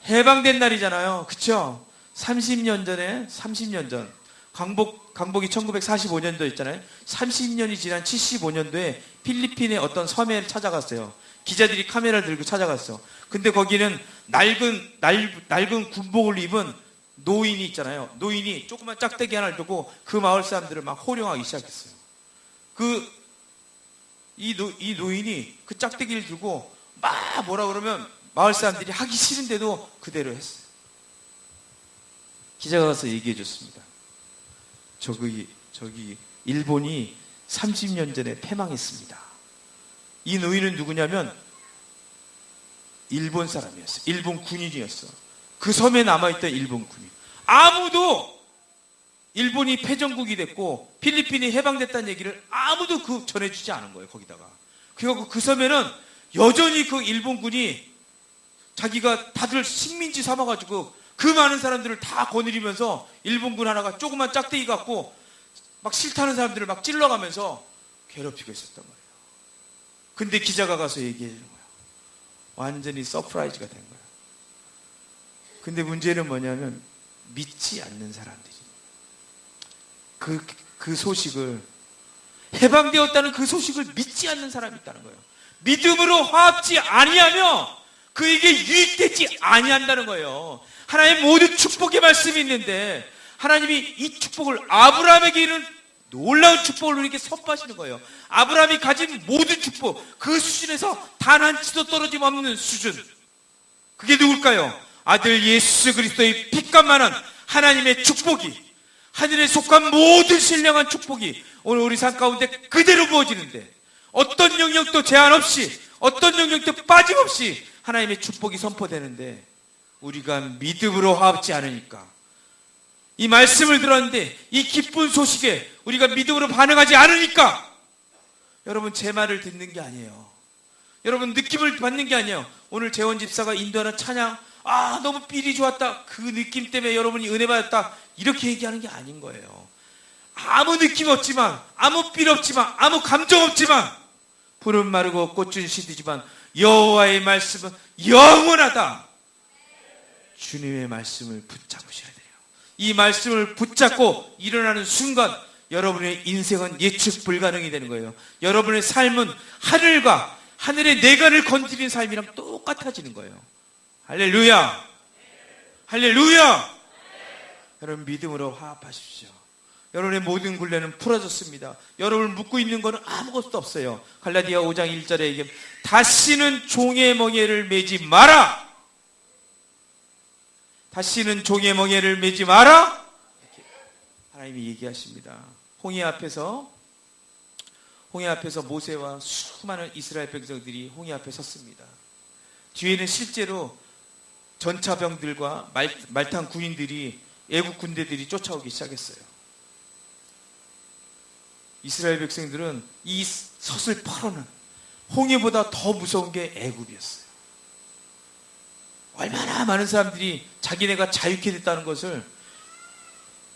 해방된 날이잖아요. 그쵸? 30년 전에, 30년 전. 광복이 1945년도에 있잖아요. 30년이 지난 75년도에 필리핀의 어떤 섬에 찾아갔어요. 기자들이 카메라를 들고 찾아갔어. 근데 거기는 낡은 군복을 입은 노인이 있잖아요. 노인이 조그만 짝대기 하나를 두고 그 마을 사람들을 막 호령하기 시작했어요. 이 노인이 그 짝대기를 들고 막 뭐라 그러면 마을 사람들이 하기 싫은데도 그대로 했어요. 기자가 가서 얘기해 줬습니다. 저기 일본이 30년 전에 패망했습니다. 이 노인은 누구냐면 일본 사람이었어. 일본 군인이었어. 그 섬에 남아있던 일본 군인. 아무도 일본이 패전국이 됐고 필리핀이 해방됐다는 얘기를 아무도 전해주지 않은 거예요. 거기다가. 그리고 그 섬에는 여전히 그 일본군이 자기가 다들 식민지 삼아가지고 그 많은 사람들을 다 거느리면서 일본군 하나가 조그만 짝대기 갖고 막 싫다는 사람들을 막 찔러가면서 괴롭히고 있었단 말이에요. 근데 기자가 가서 얘기해 주는 거예요. 완전히 서프라이즈가 된 거예요. 근데 문제는 뭐냐면 믿지 않는 사람들이 그 소식을, 해방되었다는 그 소식을 믿지 않는 사람이 있다는 거예요. 믿음으로 화합지 아니하며 그에게 유익되지 아니한다는 거예요. 하나님의 모든 축복의 말씀이 있는데 하나님이 이 축복을 아브라함에게 이르는 놀라운 축복을 우리에게 선포하시는 거예요. 아브라함이 가진 모든 축복, 그 수준에서 단 한 치도 떨어짐 없는 수준. 그게 누굴까요? 아들 예수 그리스도의 빛감만한 하나님의 축복이, 하늘에 속한 모든 신령한 축복이 오늘 우리 삶 가운데 그대로 부어지는데 어떤 영역도 제한 없이, 어떤 영역도 빠짐없이 하나님의 축복이 선포되는데 우리가 믿음으로 화합지 않으니까, 이 말씀을 들었는데 이 기쁜 소식에 우리가 믿음으로 반응하지 않으니까, 여러분 제 말을 듣는 게 아니에요. 여러분 느낌을 받는 게 아니에요. 오늘 재원 집사가 인도하는 찬양, 너무 삘이 좋았다, 그 느낌 때문에 여러분이 은혜 받았다, 이렇게 얘기하는 게 아닌 거예요. 아무 느낌 없지만, 아무 삘 없지만, 아무 감정 없지만, 푸른 마르고 꽃은 시들지만 여호와의 말씀은 영원하다. 주님의 말씀을 붙잡으셔야 돼요. 이 말씀을 붙잡고 일어나는 순간 여러분의 인생은 예측 불가능이 되는 거예요. 여러분의 삶은 하늘의 내관을 건드리는 삶이랑 똑같아지는 거예요. 할렐루야! 할렐루야! 여러분 믿음으로 화합하십시오. 여러분의 모든 굴레는 풀어졌습니다. 여러분을 묶고 있는 것은 아무것도 없어요. 갈라디아 5장 1절에 얘기하면 다시는 종의 멍에를 매지 마라. 다시는 종의 멍에를 매지 마라. 이렇게 하나님이 얘기하십니다. 홍해 앞에서 모세와 수많은 이스라엘 백성들이 홍해 앞에 섰습니다. 뒤에는 실제로 전차병들과 말탄 군인들이, 애국 군대들이 쫓아오기 시작했어요. 이스라엘 백성들은 이 섰을 펄어는 홍해보다 더 무서운 게 애국이었어요. 얼마나 많은 사람들이 자기네가 자유케 됐다는 것을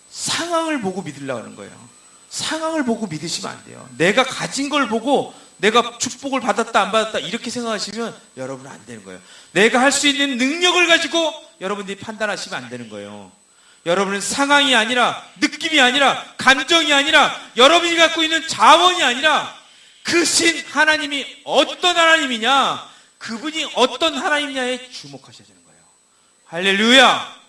상황을 보고 믿으려고 하는 거예요. 상황을 보고 믿으시면 안 돼요. 내가 가진 걸 보고 내가 축복을 받았다 안 받았다 이렇게 생각하시면 여러분은 안 되는 거예요. 내가 할 수 있는 능력을 가지고 여러분들이 판단하시면 안 되는 거예요. 여러분은 상황이 아니라, 느낌이 아니라, 감정이 아니라, 여러분이 갖고 있는 자원이 아니라 그 신 하나님이 어떤 하나님이냐, 그분이 어떤 하나님이냐에 주목하셔야 되는 거예요. 할렐루야!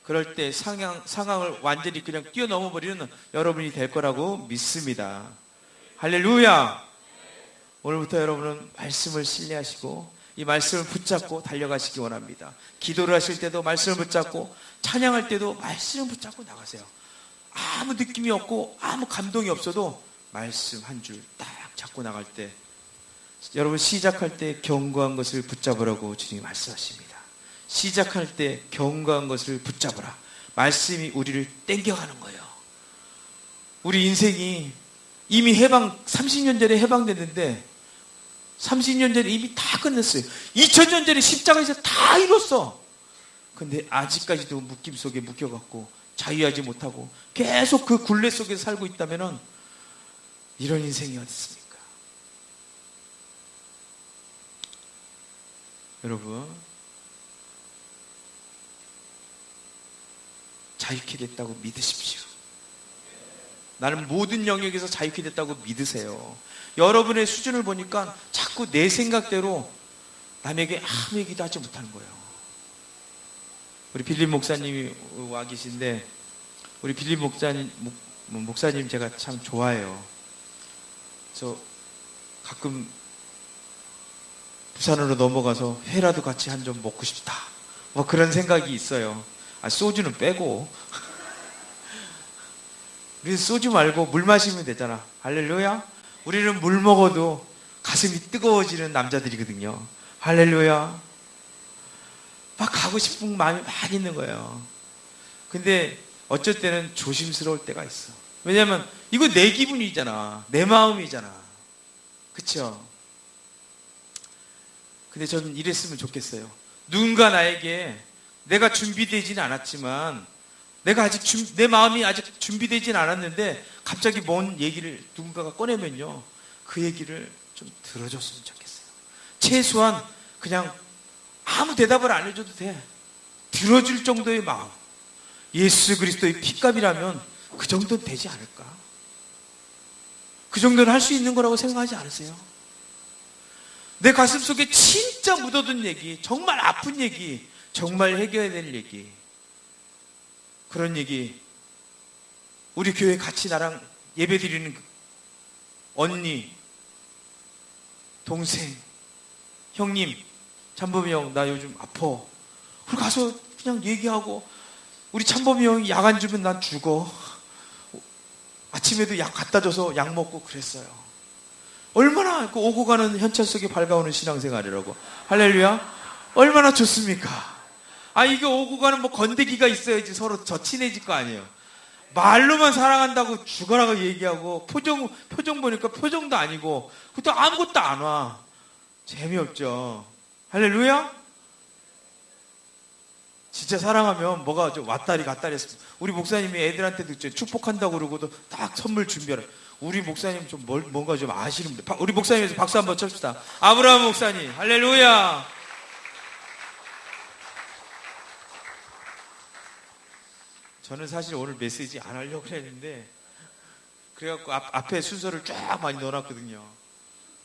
그럴 때 상황을 완전히 그냥 뛰어넘어 버리는 여러분이 될 거라고 믿습니다. 할렐루야! 오늘부터 여러분은 말씀을 신뢰하시고 이 말씀을 붙잡고 달려가시기 원합니다. 기도를 하실 때도 말씀을 붙잡고, 찬양할 때도 말씀을 붙잡고 나가세요. 아무 느낌이 없고 아무 감동이 없어도 말씀 한 줄 딱 잡고 나갈 때, 여러분 시작할 때 견고한 것을 붙잡으라고 주님이 말씀하십니다. 시작할 때 견고한 것을 붙잡으라. 말씀이 우리를 땡겨가는 거예요. 우리 인생이 이미 30년 전에 해방됐는데 30년 전에 이미 다 끝냈어요. 2000년 전에 십자가에서 다 이뤘어. 근데 아직까지도 묶임 속에 묶여갖고 자유하지 못하고 계속 그 굴레 속에서 살고 있다면 이런 인생이 어디 있습니까? 여러분, 자유케 됐다고 믿으십시오. 나는 모든 영역에서 자유케 됐다고 믿으세요. 여러분의 수준을 보니까 자꾸 내 생각대로 남에게 아무 얘기도 하지 못하는 거예요. 우리 빌립 목사님이 와 계신데, 우리 빌립 목사님 제가 참 좋아해요. 저 가끔 부산으로 넘어가서 회라도 같이 한 점 먹고 싶다, 뭐 그런 생각이 있어요. 소주는 빼고 우리 소주 말고 물 마시면 되잖아. 할렐루야. 우리는 물 먹어도 가슴이 뜨거워지는 남자들이거든요. 할렐루야. 막 가고 싶은 마음이 많이 있는 거예요. 근데 어쩔 때는 조심스러울 때가 있어. 왜냐면 이거 내 기분이잖아, 내 마음이잖아. 그쵸? 근데 저는 이랬으면 좋겠어요. 누군가 나에게, 내가 준비되지는 않았지만, 내가 아직 내 마음이 아직 준비되진 않았는데 갑자기 뭔 얘기를 누군가가 꺼내면요, 그 얘기를 좀 들어줬으면 좋겠어요. 최소한 그냥 아무 대답을 안 해줘도 돼. 들어줄 정도의 마음. 예수 그리스도의 핏값이라면 그 정도는 되지 않을까? 그 정도는 할 수 있는 거라고 생각하지 않으세요? 내 가슴 속에 진짜 묻어둔 얘기, 정말 아픈 얘기, 정말 해결해야 될 얘기, 그런 얘기, 우리 교회 같이 나랑 예배 드리는 언니, 동생, 형님, 참범이 형, 나 요즘 아파. 그리고 가서 그냥 얘기하고, 우리 참범이 형이 약 안 주면 난 죽어. 아침에도 약 갖다 줘서 약 먹고 그랬어요. 얼마나 그 오고 가는 현찰 속에 밝아오는 신앙생활이라고. 할렐루야. 얼마나 좋습니까? 이게 오고 가는 뭐 건더기가 있어야지 서로 저 친해질 거 아니에요. 말로만 사랑한다고 죽어라고 얘기하고, 표정 보니까 표정도 아니고, 그것도 아무것도 안 와. 재미없죠. 할렐루야. 진짜 사랑하면 뭐가 좀 왔다리 갔다리 했어. 우리 목사님이 애들한테도 축복한다고 그러고도 딱 선물 준비하라. 우리 목사님 좀 뭔가 좀 아시는 분들, 우리 목사님에서 박수 한번 칩시다. 아브라함 목사님, 할렐루야. 저는 사실 오늘 메시지 안 하려고 했는데, 그래갖고 앞에 순서를 쫙 많이 넣어놨거든요.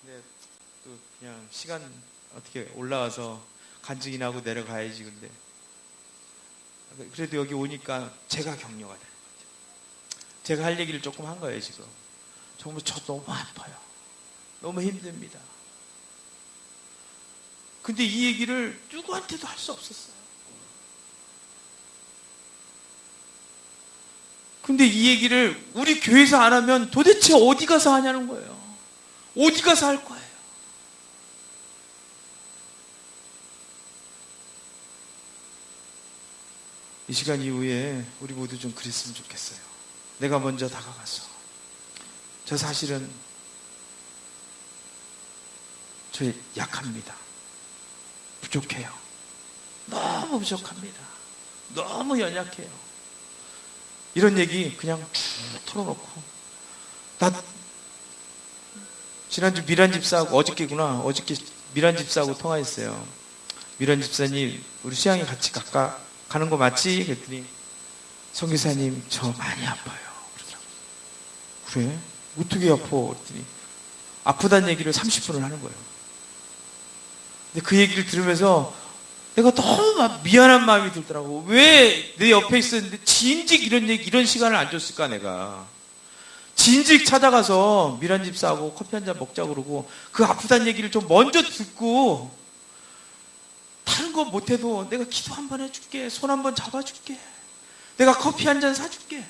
근데 또 그냥 시간 어떻게 올라와서 간증이나 하고 내려가야지. 근데 그래도 여기 오니까 제가 격려가 돼요. 제가 할 얘기를 조금 한 거예요. 지금 정말 저 너무 아파요. 너무 힘듭니다. 근데 이 얘기를 누구한테도 할 수 없었어요. 근데 이 얘기를 우리 교회에서 안 하면 도대체 어디 가서 하냐는 거예요. 어디 가서 할 거예요. 이 시간 이후에 우리 모두 좀 그랬으면 좋겠어요. 내가 먼저 다가가서, 저 사실은 저 약합니다. 부족해요. 너무 부족합니다. 너무 연약해요. 이런 얘기 그냥 쭉 털어놓고, 나 지난주 미란 집사하고, 어저께 미란 집사하고 통화했어요. 미란 집사님, 우리 수양이 같이 가는 거 맞지? 그랬더니, 선교사님 저 많이 아파요. 그러더라고요. 그래? 어떻게 아파? 그랬더니 아프다는 얘기를 30분을 하는 거예요. 근데 그 얘기를 들으면서 내가 너무 미안한 마음이 들더라고. 왜 내 옆에 있었는데 진즉 이런 시간을 안 줬을까. 내가 진즉 찾아가서 미란 집사하고 커피 한잔 먹자고 그러고, 그 아프다는 얘기를 좀 먼저 듣고, 다른 거 못해도 내가 기도 한번 해줄게, 손 한번 잡아줄게, 내가 커피 한잔 사줄게.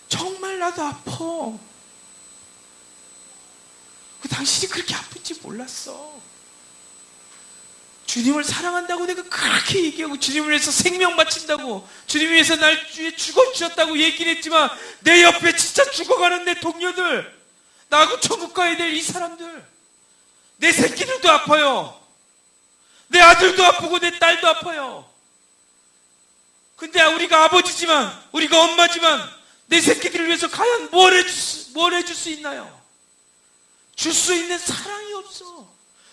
정말 나도 아파. 당신이 그렇게 아픈지 몰랐어. 주님을 사랑한다고 내가 그렇게 얘기하고, 주님을 위해서 생명 바친다고, 주님 위해서 날 위해 죽어주셨다고 얘기를 했지만, 내 옆에 진짜 죽어가는 내 동료들, 나하고 천국 가야 될 이 사람들, 내 새끼들도 아파요. 내 아들도 아프고 내 딸도 아파요. 근데 우리가 아버지지만, 우리가 엄마지만, 내 새끼들을 위해서 과연 뭘 해줄 수 있나요? 줄 수 있는 사랑이 없어.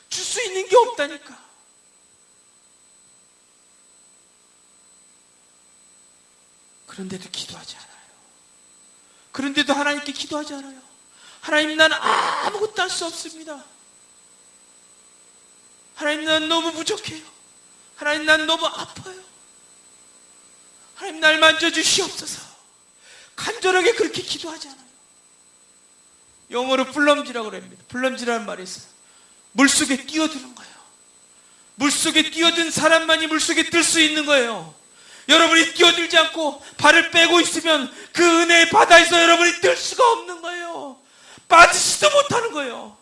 줄 수 있는 게 없다니까. 그런데도 기도하지 않아요. 그런데도 하나님께 기도하지 않아요. 하나님, 나는 아무것도 할 수 없습니다. 하나님, 난 너무 부족해요. 하나님, 난 너무 아파요. 하나님, 날 만져주시옵소서. 간절하게 그렇게 기도하지 않아요. 영어로 플럼지라고 합니다. 플럼지라는 말이 있어요. 물속에 뛰어드는 거예요. 물속에 뛰어든 사람만이 물속에 뜰 수 있는 거예요. 여러분이 뛰어들지 않고 발을 빼고 있으면 그 은혜의 바다에서 여러분이 뜰 수가 없는 거예요. 빠지지도 못하는 거예요.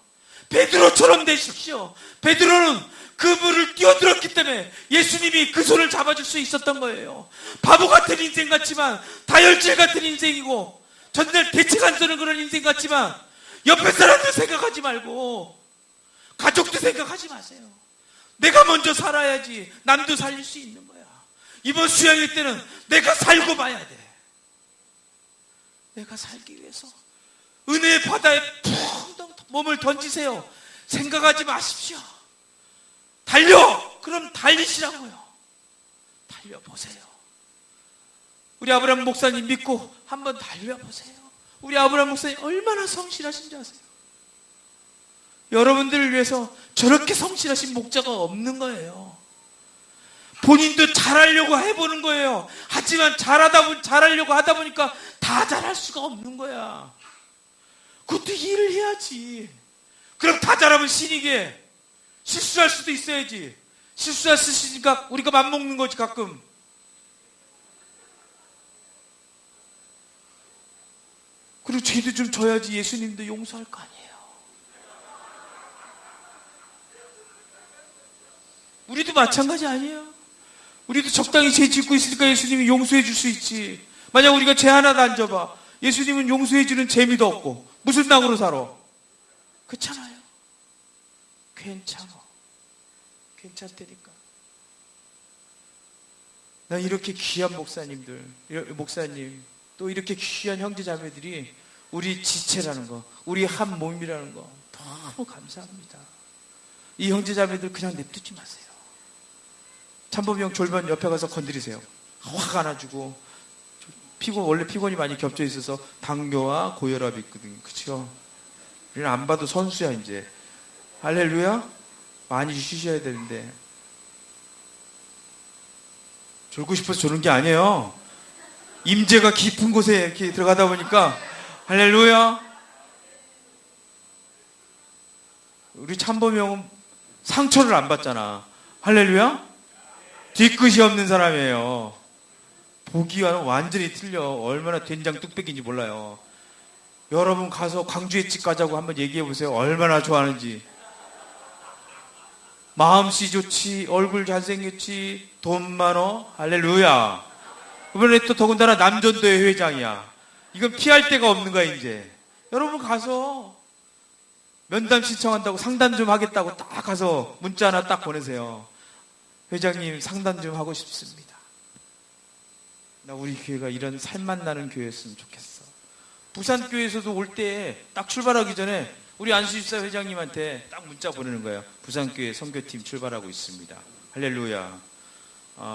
베드로처럼 되십시오. 베드로는 그 물을 뛰어들었기 때문에 예수님이 그 손을 잡아줄 수 있었던 거예요. 바보 같은 인생 같지만, 다혈질 같은 인생이고, 전날 대책 안 서는 그런 인생 같지만, 옆에 사람들 생각하지 말고 가족도 생각하지 마세요. 내가 먼저 살아야지 남도 살릴 수 있는 거야. 이번 수양일 때는 내가 살고 봐야 돼. 내가 살기 위해서 은혜의 바다에 푹 몸을 던지세요. 생각하지 마십시오. 달려! 그럼 달리시라고요. 달려보세요. 우리 아브라함 목사님 믿고 한번 달려보세요. 우리 아브라함 목사님 얼마나 성실하신지 아세요? 여러분들을 위해서 저렇게 성실하신 목자가 없는 거예요. 본인도 잘하려고 해보는 거예요. 하지만 잘하려고 하다 보니까 다 잘할 수가 없는 거야. 그것도 일을 해야지. 그럼 다 잘하면 신이게 실수할 수도 있어야지. 실수할 수 있으니까 우리가 맘먹는 거지 가끔. 그리고 죄도 좀 져야지 예수님도 용서할 거 아니에요. 우리도 마찬가지 아니에요? 우리도 적당히 죄 짓고 있으니까 예수님이 용서해 줄 수 있지. 만약 우리가 죄 하나도 안 져봐, 예수님은 용서해 주는 재미도 없고 무슨 낙으로 살아? 그렇잖아요. 괜찮다니까. 나 이렇게 귀한 목사님, 또 이렇게 귀한 형제자매들이 우리 지체라는 거, 우리 한 몸이라는 거 너무 감사합니다. 이 형제자매들 그냥 냅두지 마세요. 참범형 졸반 옆에 가서 건드리세요. 확 안아주고. 원래 피곤이 많이 겹쳐 있어서 당뇨와 고혈압이 있거든요. 그쵸? 우리는 안 봐도 선수야 이제. 할렐루야. 많이 쉬셔야 되는데 졸고 싶어서 졸는 게 아니에요. 임재가 깊은 곳에 이렇게 들어가다 보니까. 할렐루야. 우리 참범형은 상처를 안 받잖아. 할렐루야. 뒤끝이 없는 사람이에요. 보기와는 완전히 틀려. 얼마나 된장 뚝배기인지 몰라요. 여러분 가서 광주에 집 가자고 한번 얘기해 보세요. 얼마나 좋아하는지. 마음씨 좋지, 얼굴 잘생겼지, 돈 많어. 할렐루야. 이번에 또 더군다나 남전도의 회장이야. 이건 피할 데가 없는 거야 이제. 여러분 가서 면담 신청한다고 상담 좀 하겠다고 딱 가서 문자 하나 딱 보내세요. 회장님 상담 좀 하고 싶습니다. 나 우리 교회가 이런 살맛 나는 교회였으면 좋겠어. 부산교회에서도 올 때 딱 출발하기 전에 우리 안수집사 회장님한테 딱 문자 보내는 거예요. 부산교회 선교팀 출발하고 있습니다. 할렐루야.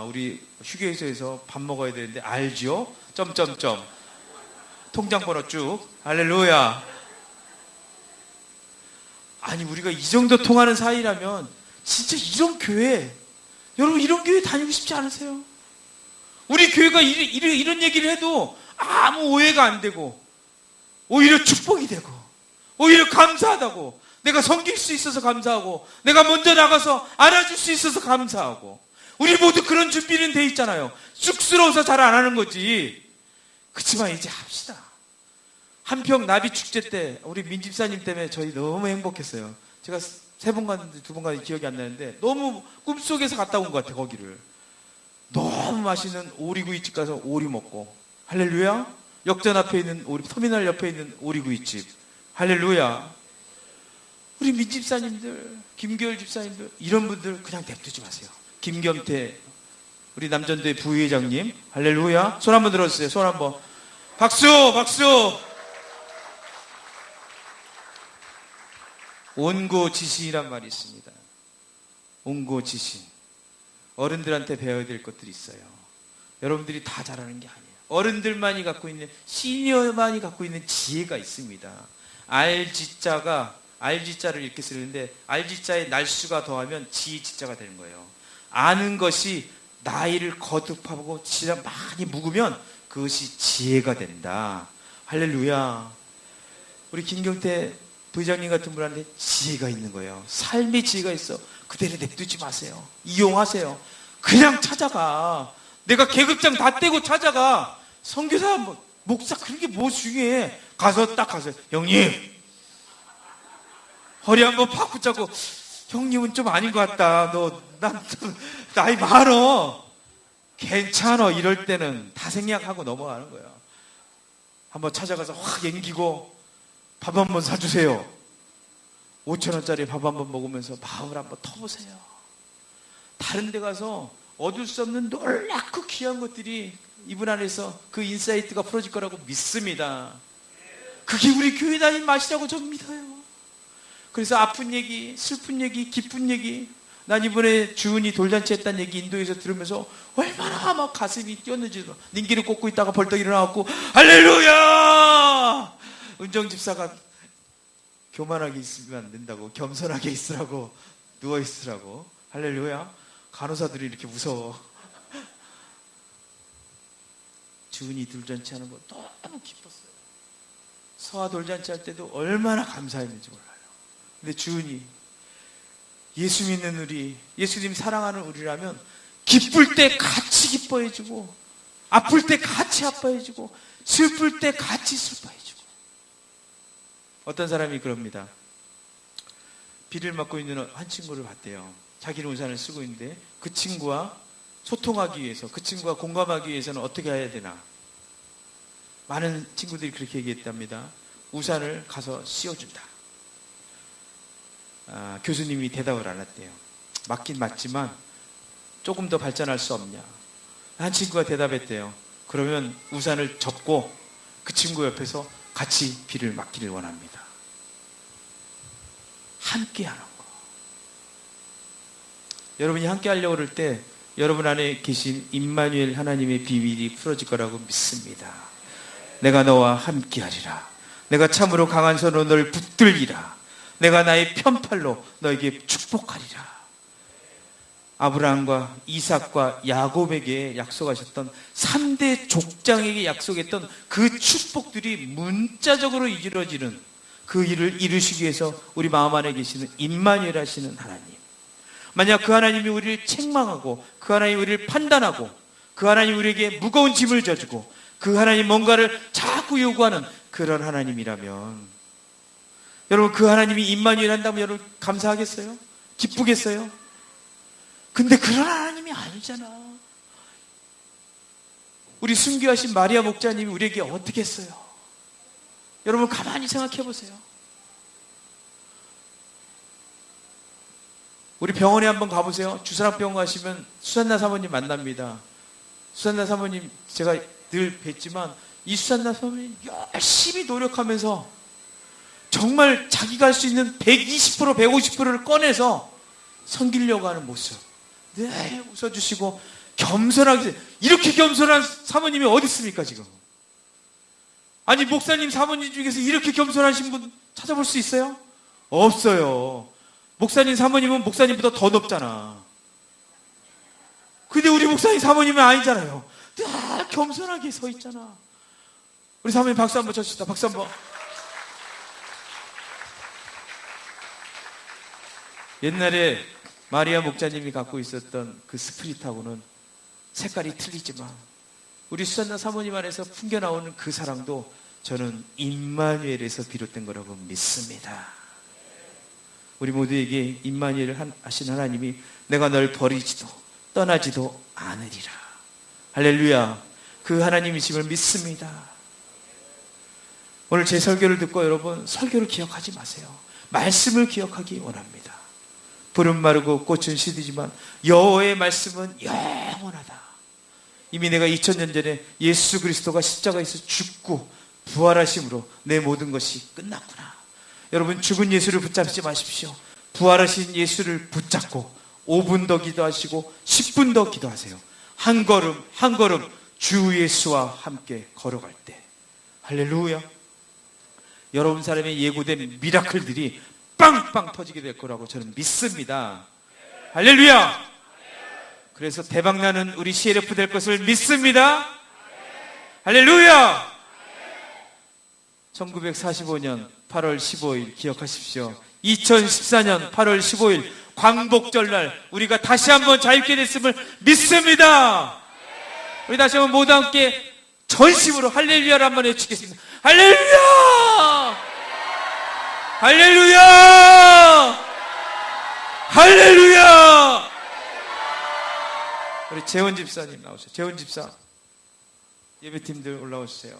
우리 휴게소에서 밥 먹어야 되는데 알죠? 점점점. 통장번호 쭉. 할렐루야. 아니 우리가 이 정도 통하는 사이라면 진짜 이런 교회, 여러분 이런 교회 다니고 싶지 않으세요? 우리 교회가 이런 얘기를 해도 아무 오해가 안 되고 오히려 축복이 되고 오히려 감사하다고. 내가 섬길 수 있어서 감사하고 내가 먼저 나가서 알아줄 수 있어서 감사하고. 우리 모두 그런 준비는 돼 있잖아요. 쑥스러워서 잘 안 하는 거지. 그치만 이제 합시다. 한평 나비 축제 때 우리 민집사님 때문에 저희 너무 행복했어요. 제가 3번 갔는데 2번 갔는데 기억이 안 나는데 너무 꿈속에서 갔다 온 것 같아. 거기를 너무 맛있는 오리구이집 가서 오리 먹고. 할렐루야. 역전 앞에 있는 터미널 옆에 있는 오리구이집. 할렐루야. 우리 민집사님들, 김교열 집사님들, 이런 분들 그냥 냅두지 마세요. 김겸태 우리 남전도의 부회장님. 할렐루야. 손 한번 들어주세요. 손 한번. 박수. 온고지신이란 말이 있습니다. 온고지신. 어른들한테 배워야 될 것들이 있어요. 여러분들이 다 잘하는 게 아니에요. 어른들만이 갖고 있는, 시니어만이 갖고 있는 지혜가 있습니다. 알지자를 이렇게 쓰는데, 알지자에 날수가 더하면 지지자가 되는 거예요. 아는 것이 나이를 거듭하고 진짜 많이 묵으면 그것이 지혜가 된다. 할렐루야. 우리 김경태 부회장님 같은 분한테 지혜가 있는 거예요. 삶의 지혜가 있어. 그대로 냅두지 마세요. 이용하세요. 그냥 찾아가. 내가 계급장 다 떼고 찾아가. 선교사, 목사 그런 게 뭐 중요해. 가서 형님 허리 한번 팍 붙잡고, 형님은 좀 아닌 것 같다. 난 나이 많어. 괜찮아. 이럴 때는 다 생략하고 넘어가는 거야. 한번 찾아가서 확 앵기고 밥 한번 사주세요. 5,000원짜리 밥 한번 먹으면서 마음을 한번 터보세요. 다른 데 가서 얻을 수 없는 놀랍고 귀한 것들이 이분 안에서 그 인사이트가 풀어질 거라고 믿습니다. 그게 우리 교회 다니는 맛이라고 전 믿어요. 그래서 아픈 얘기, 슬픈 얘기, 기쁜 얘기, 난 이번에 주은이 돌잔치 했다는 얘기 인도에서 들으면서 얼마나 막 가슴이 뛰었는지, nin기를 꽂고 있다가 벌떡 일어나갖고 할렐루야! 은정집사가 교만하게 있으면 안 된다고, 겸손하게 있으라고, 누워있으라고. 할렐루야. 간호사들이 이렇게 무서워. 주은이 돌잔치 하는 거 너무 기뻤어요. 서아 돌잔치 할 때도 얼마나 감사했는지 몰라요. 근데 주은이, 예수 믿는 우리, 예수님 사랑하는 우리라면 기쁠 때 같이 기뻐해주고, 아플 때 같이 아파해주고, 슬플 때 같이 슬퍼해주고. 어떤 사람이 그럽니다. 비를 맞고 있는 한 친구를 봤대요. 자기는 우산을 쓰고 있는데 그 친구와 소통하기 위해서, 그 친구와 공감하기 위해서는 어떻게 해야 되나. 많은 친구들이 그렇게 얘기했답니다. 우산을 가서 씌워준다. 교수님이 대답을 안 했대요. 맞긴 맞지만 조금 더 발전할 수 없냐. 한 친구가 대답했대요. 그러면 우산을 접고 그 친구 옆에서 같이 비를 맞기를 원합니다. 함께 하는 거. 여러분이 함께 하려고 그럴 때 여러분 안에 계신 임마누엘 하나님의 비밀이 풀어질 거라고 믿습니다. 내가 너와 함께 하리라. 내가 참으로 강한 손으로 너를 붙들리라. 내가 나의 편팔로 너에게 축복하리라. 아브라함과 이삭과 야곱에게 약속하셨던 3대 족장에게 약속했던 그 축복들이 문자적으로 이루어지는 그 일을 이루시기 위해서 우리 마음 안에 계시는 임마누엘 하시는 하나님. 만약 그 하나님이 우리를 책망하고, 그 하나님이 우리를 판단하고, 그 하나님이 우리에게 무거운 짐을 져주고, 그 하나님 뭔가를 자꾸 요구하는 그런 하나님이라면, 여러분 그 하나님이 임마누엘 한다면 여러분 감사하겠어요? 기쁘겠어요? 근데 그런 하나님이 아니잖아. 우리 순교하신 마리아 목자님이 우리에게 어떻게 했어요? 여러분 가만히 생각해 보세요. 우리 병원에 한번 가보세요. 주사랑병원 가시면 수산나 사모님 만납니다. 수산나 사모님 제가 늘 뵀지만 이 수산나 사모님 열심히 노력하면서 정말 자기가 할 수 있는 120%, 150%를 꺼내서 섬기려고 하는 모습. 네, 웃어주시고 겸손하게. 이렇게 겸손한 사모님이 어디 있습니까 지금? 아니 목사님 사모님 중에서 이렇게 겸손하신 분 찾아볼 수 있어요? 없어요. 목사님 사모님은 목사님보다 더 높잖아. 근데 우리 목사님 사모님은 아니잖아요. 다 겸손하게 서 있잖아. 우리 사모님 박수 한번 쳤시다. 박수 한번. 옛날에 마리아 목자님이 갖고 있었던 그 스피릿하고는 색깔이 틀리지만 우리 수산나 사모님 안에서 풍겨나오는 그 사랑도 저는 임마누엘에서 비롯된 거라고 믿습니다. 우리 모두에게 임마누엘 하신 하나님이 내가 널 버리지도 떠나지도 않으리라. 할렐루야. 그 하나님이심을 믿습니다. 오늘 제 설교를 듣고 여러분 설교를 기억하지 마세요. 말씀을 기억하기 원합니다. 불은 마르고 꽃은 시들지만 여호와의 말씀은 영원하다. 이미 내가 2000년 전에 예수 그리스도가 십자가에서 죽고 부활하심으로 내 모든 것이 끝났구나. 여러분 죽은 예수를 붙잡지 마십시오. 부활하신 예수를 붙잡고 5분 더 기도하시고 10분 더 기도하세요. 한 걸음 한 걸음 주 예수와 함께 걸어갈 때, 할렐루야, 여러분 삶에 예고된 미라클들이 빵빵 터지게 될 거라고 저는 믿습니다. 할렐루야. 그래서 대박나는 우리 CLF 될 것을 믿습니다. 할렐루야. 1945년 8월 15일 기억하십시오. 2014년 8월 15일 광복절날 우리가 다시 한번 자유케 됐음을 믿습니다. 우리 다시 한번 모두 함께 전심으로 할렐루야를 한번 외치겠습니다. 할렐루야! 할렐루야! 할렐루야! 우리 재원 집사님 나오세요. 재원 집사, 예배팀들 올라오세요.